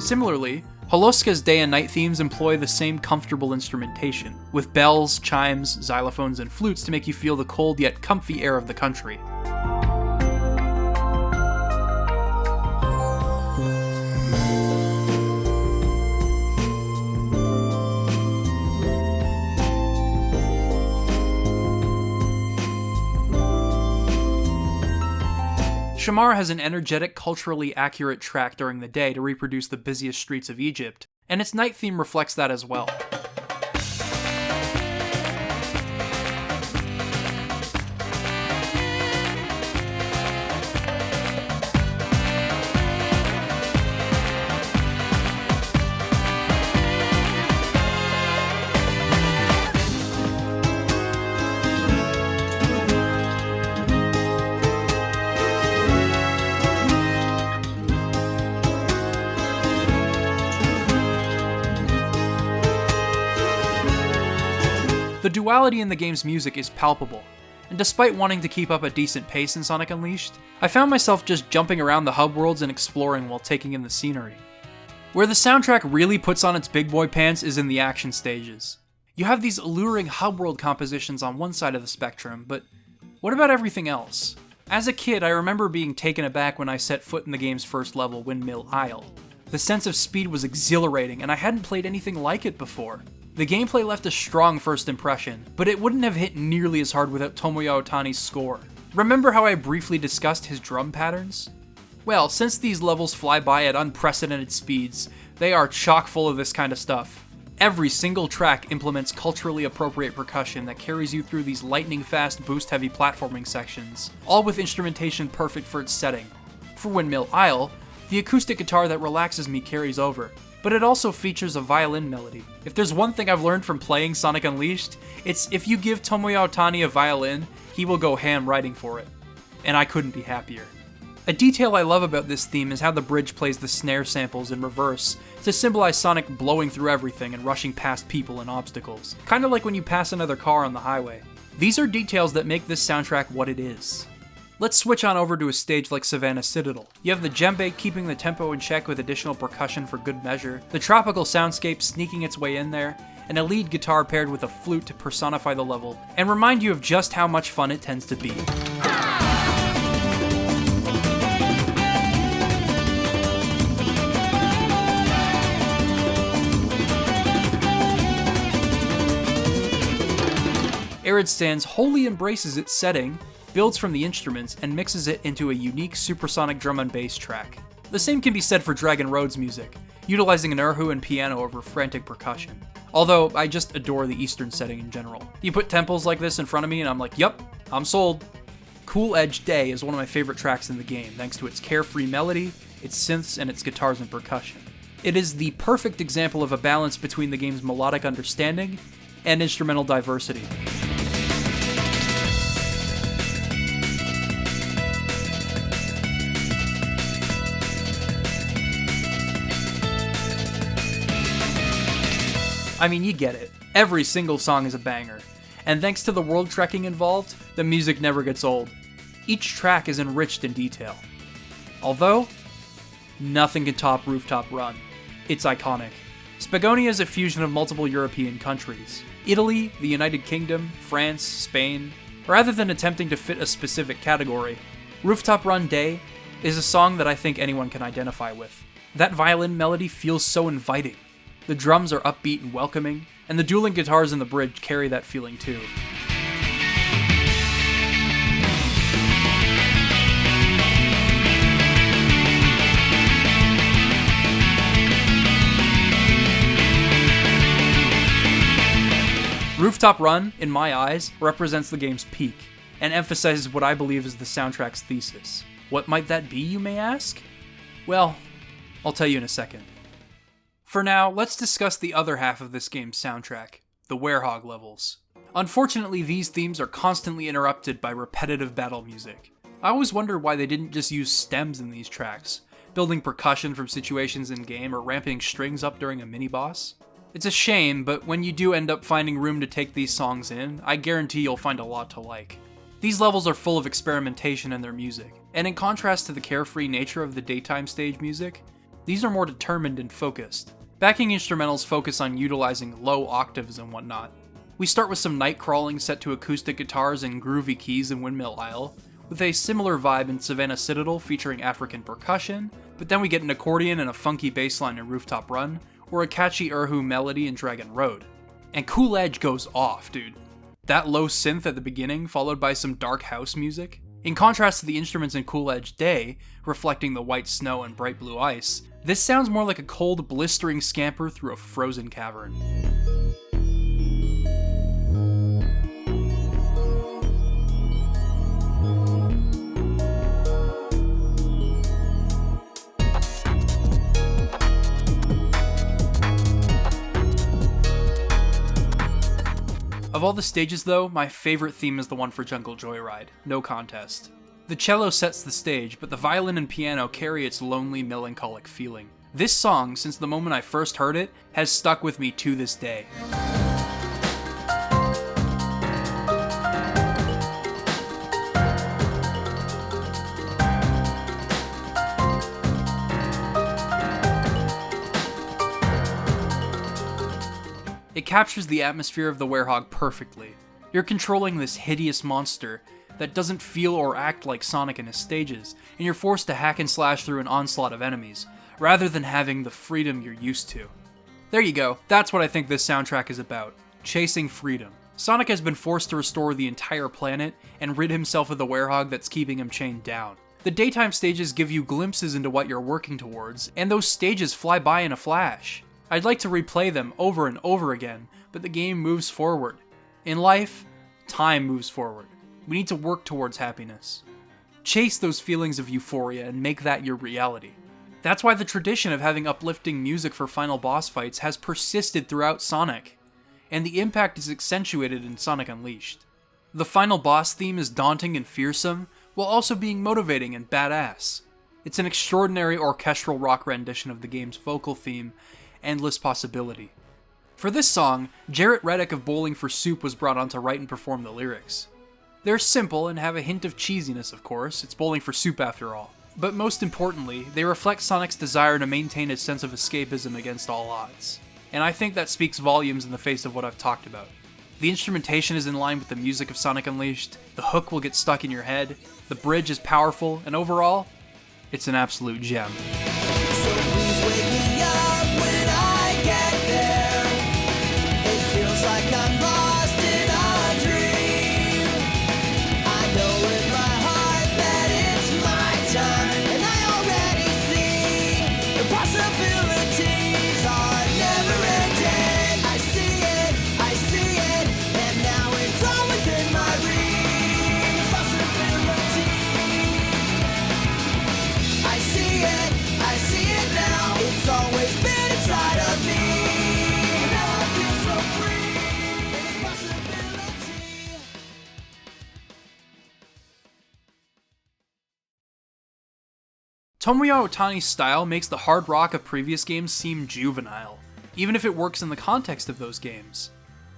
Similarly, Holoska's day and night themes employ the same comfortable instrumentation, with bells, chimes, xylophones, and flutes to make you feel the cold yet comfy air of the country. Shamar has an energetic, culturally accurate track during the day to reproduce the busiest streets of Egypt, and its night theme reflects that as well. The duality in the game's music is palpable, and despite wanting to keep up a decent pace in Sonic Unleashed, I found myself just jumping around the hub worlds and exploring while taking in the scenery. Where the soundtrack really puts on its big boy pants is in the action stages. You have these alluring hub world compositions on one side of the spectrum, but what about everything else? As a kid, I remember being taken aback when I set foot in the game's first level, Windmill Isle. The sense of speed was exhilarating, and I hadn't played anything like it before. The gameplay left a strong first impression, but it wouldn't have hit nearly as hard without Tomoya Ohtani's score. Remember how I briefly discussed his drum patterns? Well, since these levels fly by at unprecedented speeds, they are chock full of this kind of stuff. Every single track implements culturally appropriate percussion that carries you through these lightning-fast, boost-heavy platforming sections, all with instrumentation perfect for its setting. For Windmill Isle, the acoustic guitar that relaxes me carries over, but it also features a violin melody. If there's one thing I've learned from playing Sonic Unleashed, it's if you give Tomoya Ohtani a violin, he will go ham writing for it. And I couldn't be happier. A detail I love about this theme is how the bridge plays the snare samples in reverse to symbolize Sonic blowing through everything and rushing past people and obstacles, kinda like when you pass another car on the highway. These are details that make this soundtrack what it is. Let's switch on over to a stage like Savannah Citadel. You have the djembe keeping the tempo in check with additional percussion for good measure, the tropical soundscape sneaking its way in there, and a lead guitar paired with a flute to personify the level, and remind you of just how much fun it tends to be. Arid Stands wholly embraces its setting, builds from the instruments, and mixes it into a unique supersonic drum and bass track. The same can be said for Dragon Road's music, utilizing an erhu and piano over frantic percussion. Although, I just adore the Eastern setting in general. You put temples like this in front of me and I'm like, yup, I'm sold. Cool Edge Day is one of my favorite tracks in the game, thanks to its carefree melody, its synths, and its guitars and percussion. It is the perfect example of a balance between the game's melodic understanding and instrumental diversity. I mean, you get it. Every single song is a banger. And thanks to the world trekking involved, the music never gets old. Each track is enriched in detail. Although, nothing can top Rooftop Run. It's iconic. Spagonia is a fusion of multiple European countries. Italy, the United Kingdom, France, Spain. Rather than attempting to fit a specific category, Rooftop Run Day is a song that I think anyone can identify with. That violin melody feels so inviting. The drums are upbeat and welcoming, and the dueling guitars in the bridge carry that feeling too. Rooftop Run, in my eyes, represents the game's peak, and emphasizes what I believe is the soundtrack's thesis. What might that be, you may ask? Well, I'll tell you in a second. For now, let's discuss the other half of this game's soundtrack, the Werehog levels. Unfortunately, these themes are constantly interrupted by repetitive battle music. I always wonder why they didn't just use stems in these tracks, building percussion from situations in-game or ramping strings up during a mini-boss. It's a shame, but when you do end up finding room to take these songs in, I guarantee you'll find a lot to like. These levels are full of experimentation in their music, and in contrast to the carefree nature of the daytime stage music, these are more determined and focused. Backing instrumentals focus on utilizing low octaves and whatnot. We start with some night crawling set to acoustic guitars and groovy keys in Windmill Isle, with a similar vibe in Savannah Citadel featuring African percussion, but then we get an accordion and a funky bassline in Rooftop Run, or a catchy erhu melody in Dragon Road. And Cool Edge goes off, dude. That low synth at the beginning, followed by some dark house music. In contrast to the instruments in Cool Edge Day, reflecting the white snow and bright blue ice, this sounds more like a cold, blistering scamper through a frozen cavern. Of all the stages though, my favorite theme is the one for Jungle Joyride, no contest. The cello sets the stage, but the violin and piano carry its lonely, melancholic feeling. This song, since the moment I first heard it, has stuck with me to this day. It captures the atmosphere of the Werehog perfectly. You're controlling this hideous monster that doesn't feel or act like Sonic in his stages, and you're forced to hack and slash through an onslaught of enemies, rather than having the freedom you're used to. There you go, that's what I think this soundtrack is about. Chasing freedom. Sonic has been forced to restore the entire planet and rid himself of the Werehog that's keeping him chained down. The daytime stages give you glimpses into what you're working towards, and those stages fly by in a flash. I'd like to replay them over and over again, but the game moves forward. In life, time moves forward. We need to work towards happiness. Chase those feelings of euphoria and make that your reality. That's why the tradition of having uplifting music for final boss fights has persisted throughout Sonic, and the impact is accentuated in Sonic Unleashed. The final boss theme is daunting and fearsome, while also being motivating and badass. It's an extraordinary orchestral rock rendition of the game's vocal theme, Endless Possibility. For this song, Jarrett Reddick of Bowling for Soup was brought on to write and perform the lyrics. They're simple and have a hint of cheesiness, of course, it's Bowling for Soup after all. But most importantly, they reflect Sonic's desire to maintain his sense of escapism against all odds. And I think that speaks volumes in the face of what I've talked about. The instrumentation is in line with the music of Sonic Unleashed, the hook will get stuck in your head, the bridge is powerful, and overall, it's an absolute gem. So please wake me up when I get there. It feels like I'm lost in a dream. Tomoya Ohtani's style makes the hard rock of previous games seem juvenile, even if it works in the context of those games.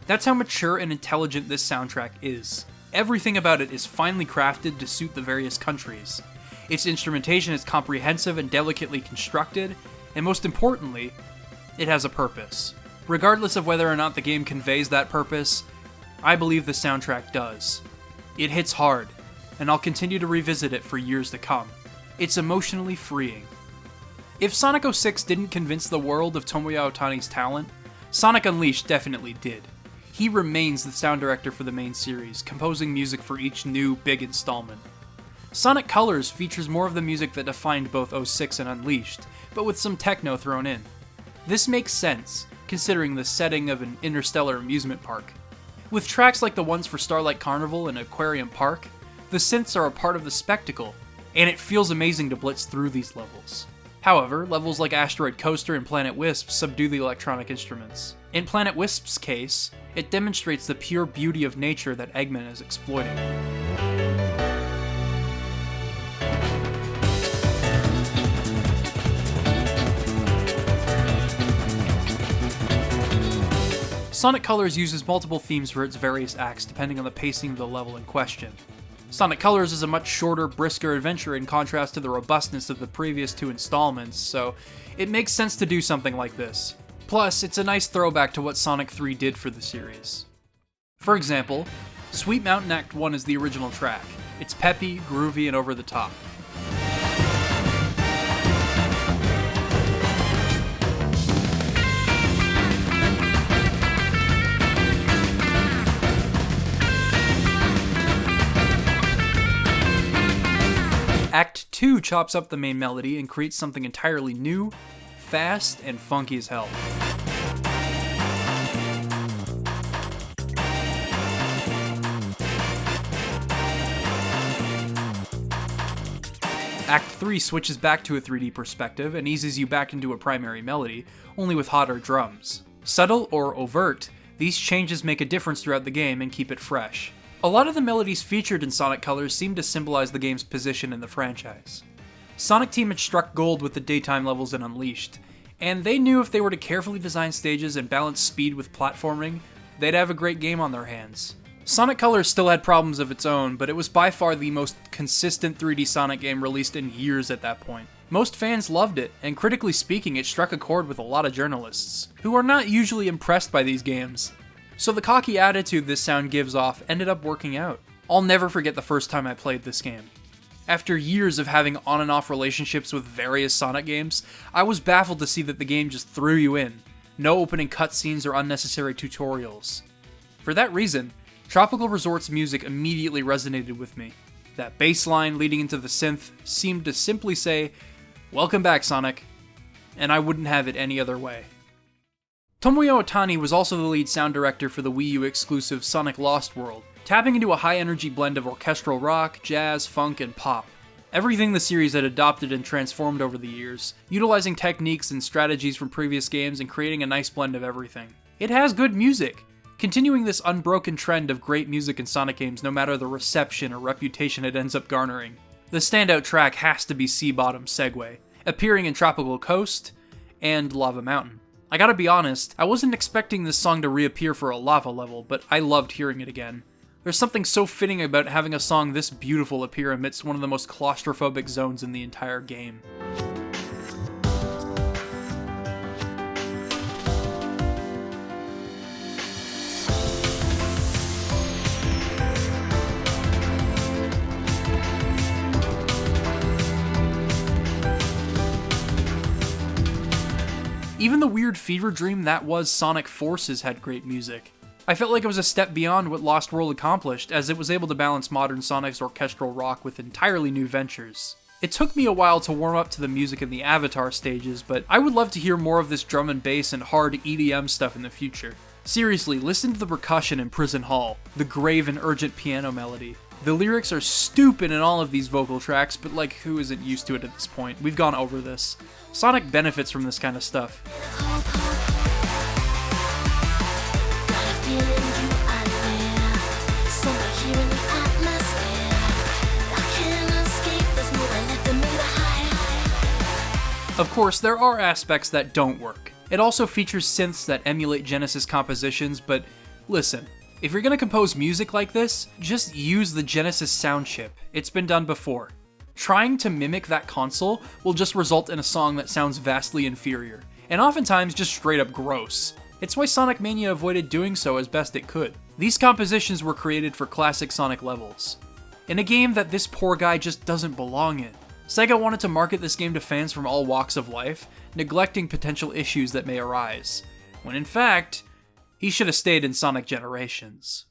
That's how mature and intelligent this soundtrack is. Everything about it is finely crafted to suit the various countries. Its instrumentation is comprehensive and delicately constructed, and most importantly, it has a purpose. Regardless of whether or not the game conveys that purpose, I believe the soundtrack does. It hits hard, and I'll continue to revisit it for years to come. It's emotionally freeing. If Sonic 06 didn't convince the world of Tomoya Ohtani's talent, Sonic Unleashed definitely did. He remains the sound director for the main series, composing music for each new, big installment. Sonic Colors features more of the music that defined both 06 and Unleashed, but with some techno thrown in. This makes sense, considering the setting of an interstellar amusement park. With tracks like the ones for Starlight Carnival and Aquarium Park, the synths are a part of the spectacle, and it feels amazing to blitz through these levels. However, levels like Asteroid Coaster and Planet Wisp subdue the electronic instruments. In Planet Wisp's case, it demonstrates the pure beauty of nature that Eggman is exploiting. Sonic Colors uses multiple themes for its various acts depending on the pacing of the level in question. Sonic Colors is a much shorter, brisker adventure in contrast to the robustness of the previous two installments, so it makes sense to do something like this. Plus, it's a nice throwback to what Sonic 3 did for the series. For example, Sweet Mountain Act 1 is the original track. It's peppy, groovy, and over the top. Act 2 chops up the main melody and creates something entirely new, fast, and funky as hell. Act 3 switches back to a 3D perspective and eases you back into a primary melody, only with hotter drums. Subtle or overt, these changes make a difference throughout the game and keep it fresh. A lot of the melodies featured in Sonic Colors seem to symbolize the game's position in the franchise. Sonic Team had struck gold with the daytime levels in Unleashed, and they knew if they were to carefully design stages and balance speed with platforming, they'd have a great game on their hands. Sonic Colors still had problems of its own, but it was by far the most consistent 3D Sonic game released in years at that point. Most fans loved it, and critically speaking, it struck a chord with a lot of journalists, who are not usually impressed by these games. So the cocky attitude this sound gives off ended up working out. I'll never forget the first time I played this game. After years of having on and off relationships with various Sonic games, I was baffled to see that the game just threw you in. No opening cutscenes or unnecessary tutorials. For that reason, Tropical Resort's music immediately resonated with me. That bass line leading into the synth seemed to simply say, "Welcome back, Sonic," and I wouldn't have it any other way. Tomoya Ohtani was also the lead sound director for the Wii U exclusive Sonic Lost World, tapping into a high-energy blend of orchestral rock, jazz, funk, and pop. Everything the series had adopted and transformed over the years, utilizing techniques and strategies from previous games and creating a nice blend of everything. It has good music, continuing this unbroken trend of great music in Sonic games no matter the reception or reputation it ends up garnering. The standout track has to be Sea Bottom Segway, appearing in Tropical Coast and Lava Mountain. I gotta be honest, I wasn't expecting this song to reappear for a lava level, but I loved hearing it again. There's something so fitting about having a song this beautiful appear amidst one of the most claustrophobic zones in the entire game. Even the weird fever dream that was Sonic Forces had great music. I felt like it was a step beyond what Lost World accomplished, as it was able to balance modern Sonic's orchestral rock with entirely new ventures. It took me a while to warm up to the music in the Avatar stages, but I would love to hear more of this drum and bass and hard EDM stuff in the future. Seriously, listen to the percussion in Prison Hall, the grave and urgent piano melody. The lyrics are stupid in all of these vocal tracks, but like, who isn't used to it at this point? We've gone over this. Sonic benefits from this kind of stuff. Of course, there are aspects that don't work. It also features synths that emulate Genesis compositions, but listen, if you're gonna compose music like this, just use the Genesis sound chip. It's been done before. Trying to mimic that console will just result in a song that sounds vastly inferior, and oftentimes just straight up gross. It's why Sonic Mania avoided doing so as best it could. These compositions were created for classic Sonic levels, in a game that this poor guy just doesn't belong in. Sega wanted to market this game to fans from all walks of life, neglecting potential issues that may arise, when in fact, he should have stayed in Sonic Generations.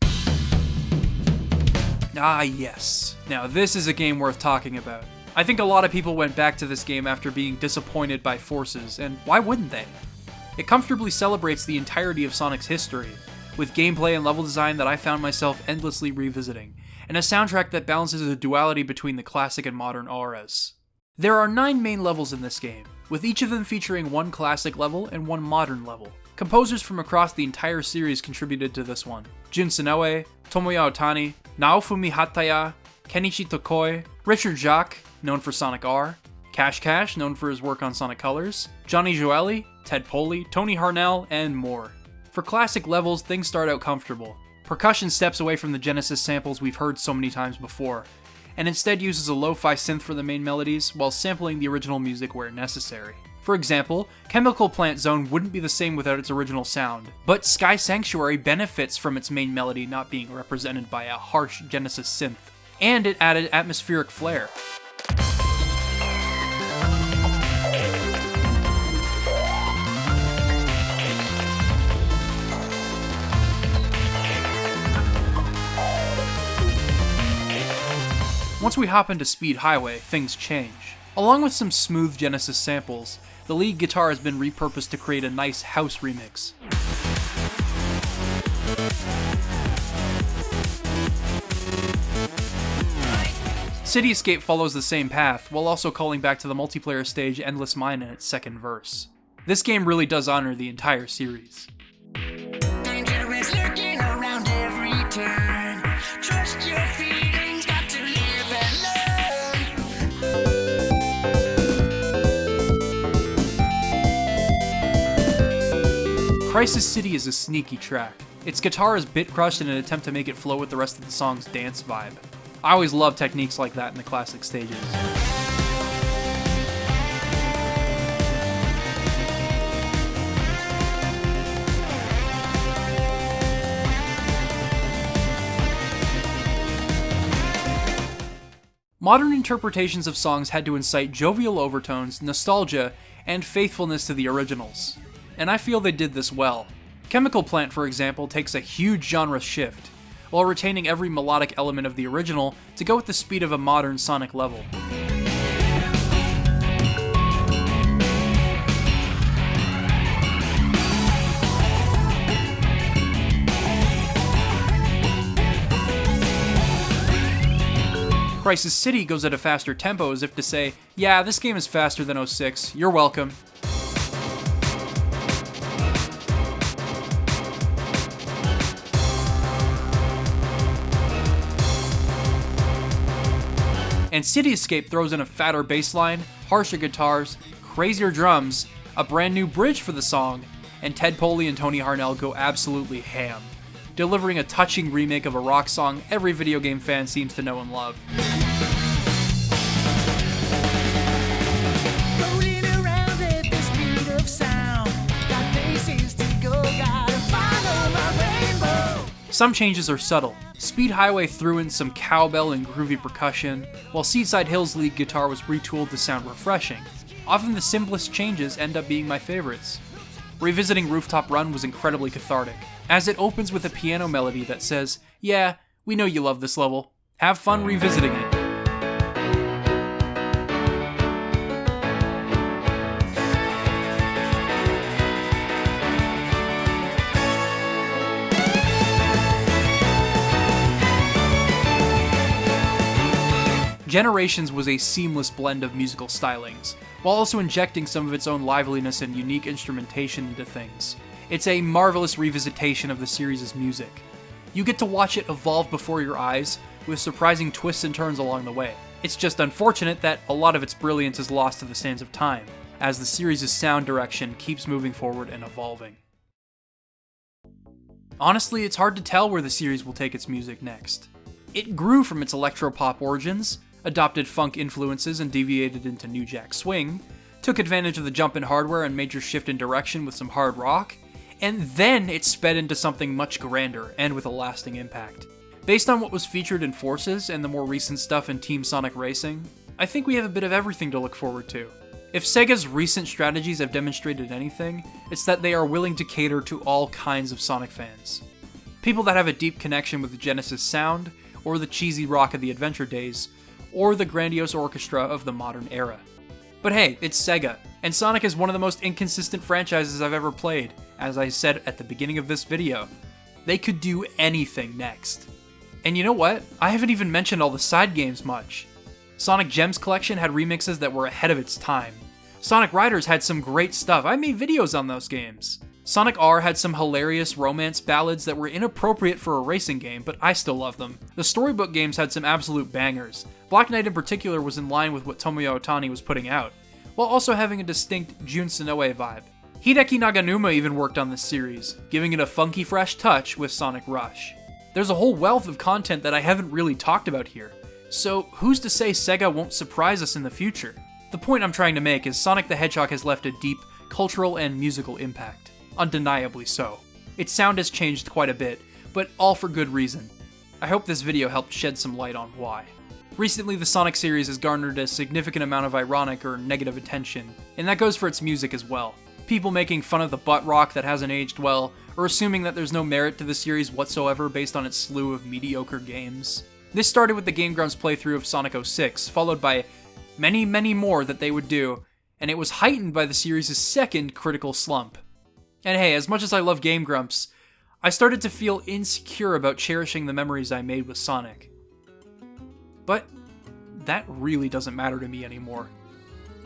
Ah yes, now this is a game worth talking about. I think a lot of people went back to this game after being disappointed by Forces, and why wouldn't they? It comfortably celebrates the entirety of Sonic's history, with gameplay and level design that I found myself endlessly revisiting, and a soundtrack that balances the duality between the classic and modern auras. There are 9 main levels in this game, with each of them featuring one classic level and one modern level. Composers from across the entire series contributed to this one. Jun Senoue, Tomoya Otani, Naofumi Hataya, Kenichi Tokoi, Richard Jacques, known for Sonic R, Cash Cash, known for his work on Sonic Colors, Johnny Joeli, Ted Poley, Tony Harnell, and more. For classic levels, things start out comfortable. Percussion steps away from the Genesis samples we've heard so many times before, and instead uses a lo-fi synth for the main melodies while sampling the original music where necessary. For example, Chemical Plant Zone wouldn't be the same without its original sound, but Sky Sanctuary benefits from its main melody not being represented by a harsh Genesis synth, and it added atmospheric flair. Once we hop into Speed Highway, things change. Along with some smooth Genesis samples, the lead guitar has been repurposed to create a nice house remix. City Escape follows the same path, while also calling back to the multiplayer stage Endless Mine in its second verse. This game really does honor the entire series. Dangerous lurking around every turn. Trust your feelings, got to live and learn. Crisis City is a sneaky track. Its guitar is bit crushed in an attempt to make it flow with the rest of the song's dance vibe. I always love techniques like that in the classic stages. Modern interpretations of songs had to incite jovial overtones, nostalgia, and faithfulness to the originals, and I feel they did this well. Chemical Plant, for example, takes a huge genre shift, while retaining every melodic element of the original to go with the speed of a modern Sonic level. Crisis City goes at a faster tempo as if to say, yeah, this game is faster than 06, you're welcome. And City Escape throws in a fatter bass line, harsher guitars, crazier drums, a brand new bridge for the song, and Ted Poley and Tony Harnell go absolutely ham, delivering a touching remake of a rock song every video game fan seems to know and love. Rolling around at the speed of sound. Got places to go, gotta follow my rainbow. Some changes are subtle. Speed Highway threw in some cowbell and groovy percussion, while Seaside Hill's lead guitar was retooled to sound refreshing. Often the simplest changes end up being my favorites. Revisiting Rooftop Run was incredibly cathartic, as it opens with a piano melody that says, yeah, we know you love this level. Have fun revisiting it. Generations was a seamless blend of musical stylings, while also injecting some of its own liveliness and unique instrumentation into things. It's a marvelous revisitation of the series' music. You get to watch it evolve before your eyes, with surprising twists and turns along the way. It's just unfortunate that a lot of its brilliance is lost to the sands of time. as the series' sound direction keeps moving forward and evolving. Honestly, it's hard to tell where the series will take its music next. It grew from its electropop origins, adopted funk influences and deviated into New Jack Swing, took advantage of the jump in hardware and major shift in direction with some hard rock, and then it sped into something much grander and with a lasting impact. Based on what was featured in Forces and the more recent stuff in Team Sonic Racing, I think we have a bit of everything to look forward to. If Sega's recent strategies have demonstrated anything, it's that they are willing to cater to all kinds of Sonic fans. People that have a deep connection with the Genesis sound, or the cheesy rock of the adventure days, or the grandiose orchestra of the modern era. But hey, it's Sega, and Sonic is one of the most inconsistent franchises I've ever played, as I said at the beginning of this video. They could do anything next. And you know what? I haven't even mentioned all the side games much. Sonic Gems Collection had remixes that were ahead of its time. Sonic Riders had some great stuff. I made videos on those games. Sonic R had some hilarious romance ballads that were inappropriate for a racing game, but I still love them. The storybook games had some absolute bangers. Black Knight in particular was in line with what Tomoyo Otani was putting out, while also having a distinct Jun Sonoe vibe. Hideki Naganuma even worked on this series, giving it a funky fresh touch with Sonic Rush. There's a whole wealth of content that I haven't really talked about here, so who's to say Sega won't surprise us in the future? The point I'm trying to make is Sonic the Hedgehog has left a deep cultural and musical impact. Undeniably so. Its sound has changed quite a bit, but all for good reason. I hope this video helped shed some light on why. Recently, the Sonic series has garnered a significant amount of ironic or negative attention, and that goes for its music as well. People making fun of the butt rock that hasn't aged well, or assuming that there's no merit to the series whatsoever based on its slew of mediocre games. This started with the Game Grumps playthrough of Sonic 06, followed by many, many more that they would do, and it was heightened by the series' second critical slump. And hey, as much as I love Game Grumps, I started to feel insecure about cherishing the memories I made with Sonic. But that really doesn't matter to me anymore.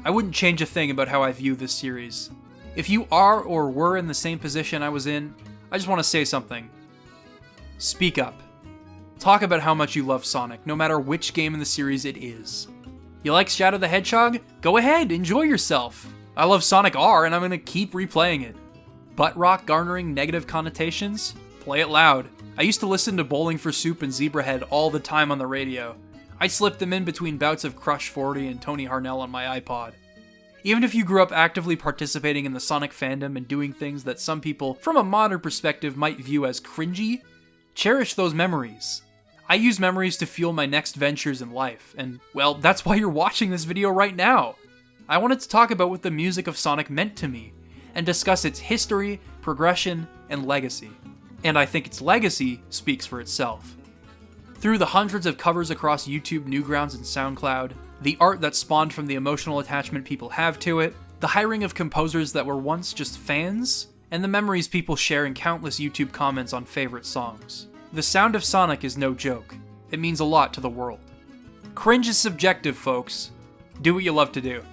I wouldn't change a thing about how I view this series. If you are or were in the same position I was in, I just want to say something. Speak up. Talk about how much you love Sonic, no matter which game in the series it is. You like Shadow the Hedgehog? Go ahead, enjoy yourself. I love Sonic R and I'm gonna keep replaying it. Butt rock garnering negative connotations? Play it loud. I used to listen to Bowling for Soup and Zebrahead all the time on the radio. I'd slip them in between bouts of Crush 40 and Tony Harnell on my iPod. Even if you grew up actively participating in the Sonic fandom and doing things that some people, from a modern perspective, might view as cringy, cherish those memories. I use memories to fuel my next ventures in life, and, well, that's why you're watching this video right now. I wanted to talk about what the music of Sonic meant to me, and discuss its history, progression, and legacy. And I think its legacy speaks for itself. Through the hundreds of covers across YouTube, Newgrounds, and SoundCloud, the art that spawned from the emotional attachment people have to it, the hiring of composers that were once just fans, and the memories people share in countless YouTube comments on favorite songs. The sound of Sonic is no joke. It means a lot to the world. Cringe is subjective, folks. Do what you love to do.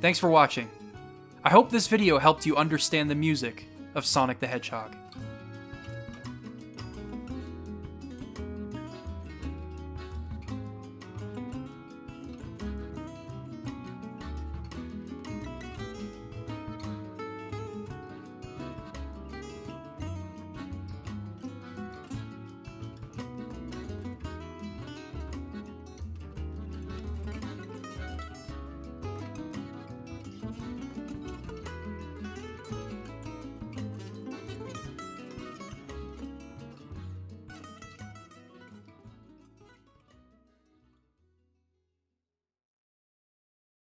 Thanks for watching. I hope this video helped you understand the music of Sonic the Hedgehog.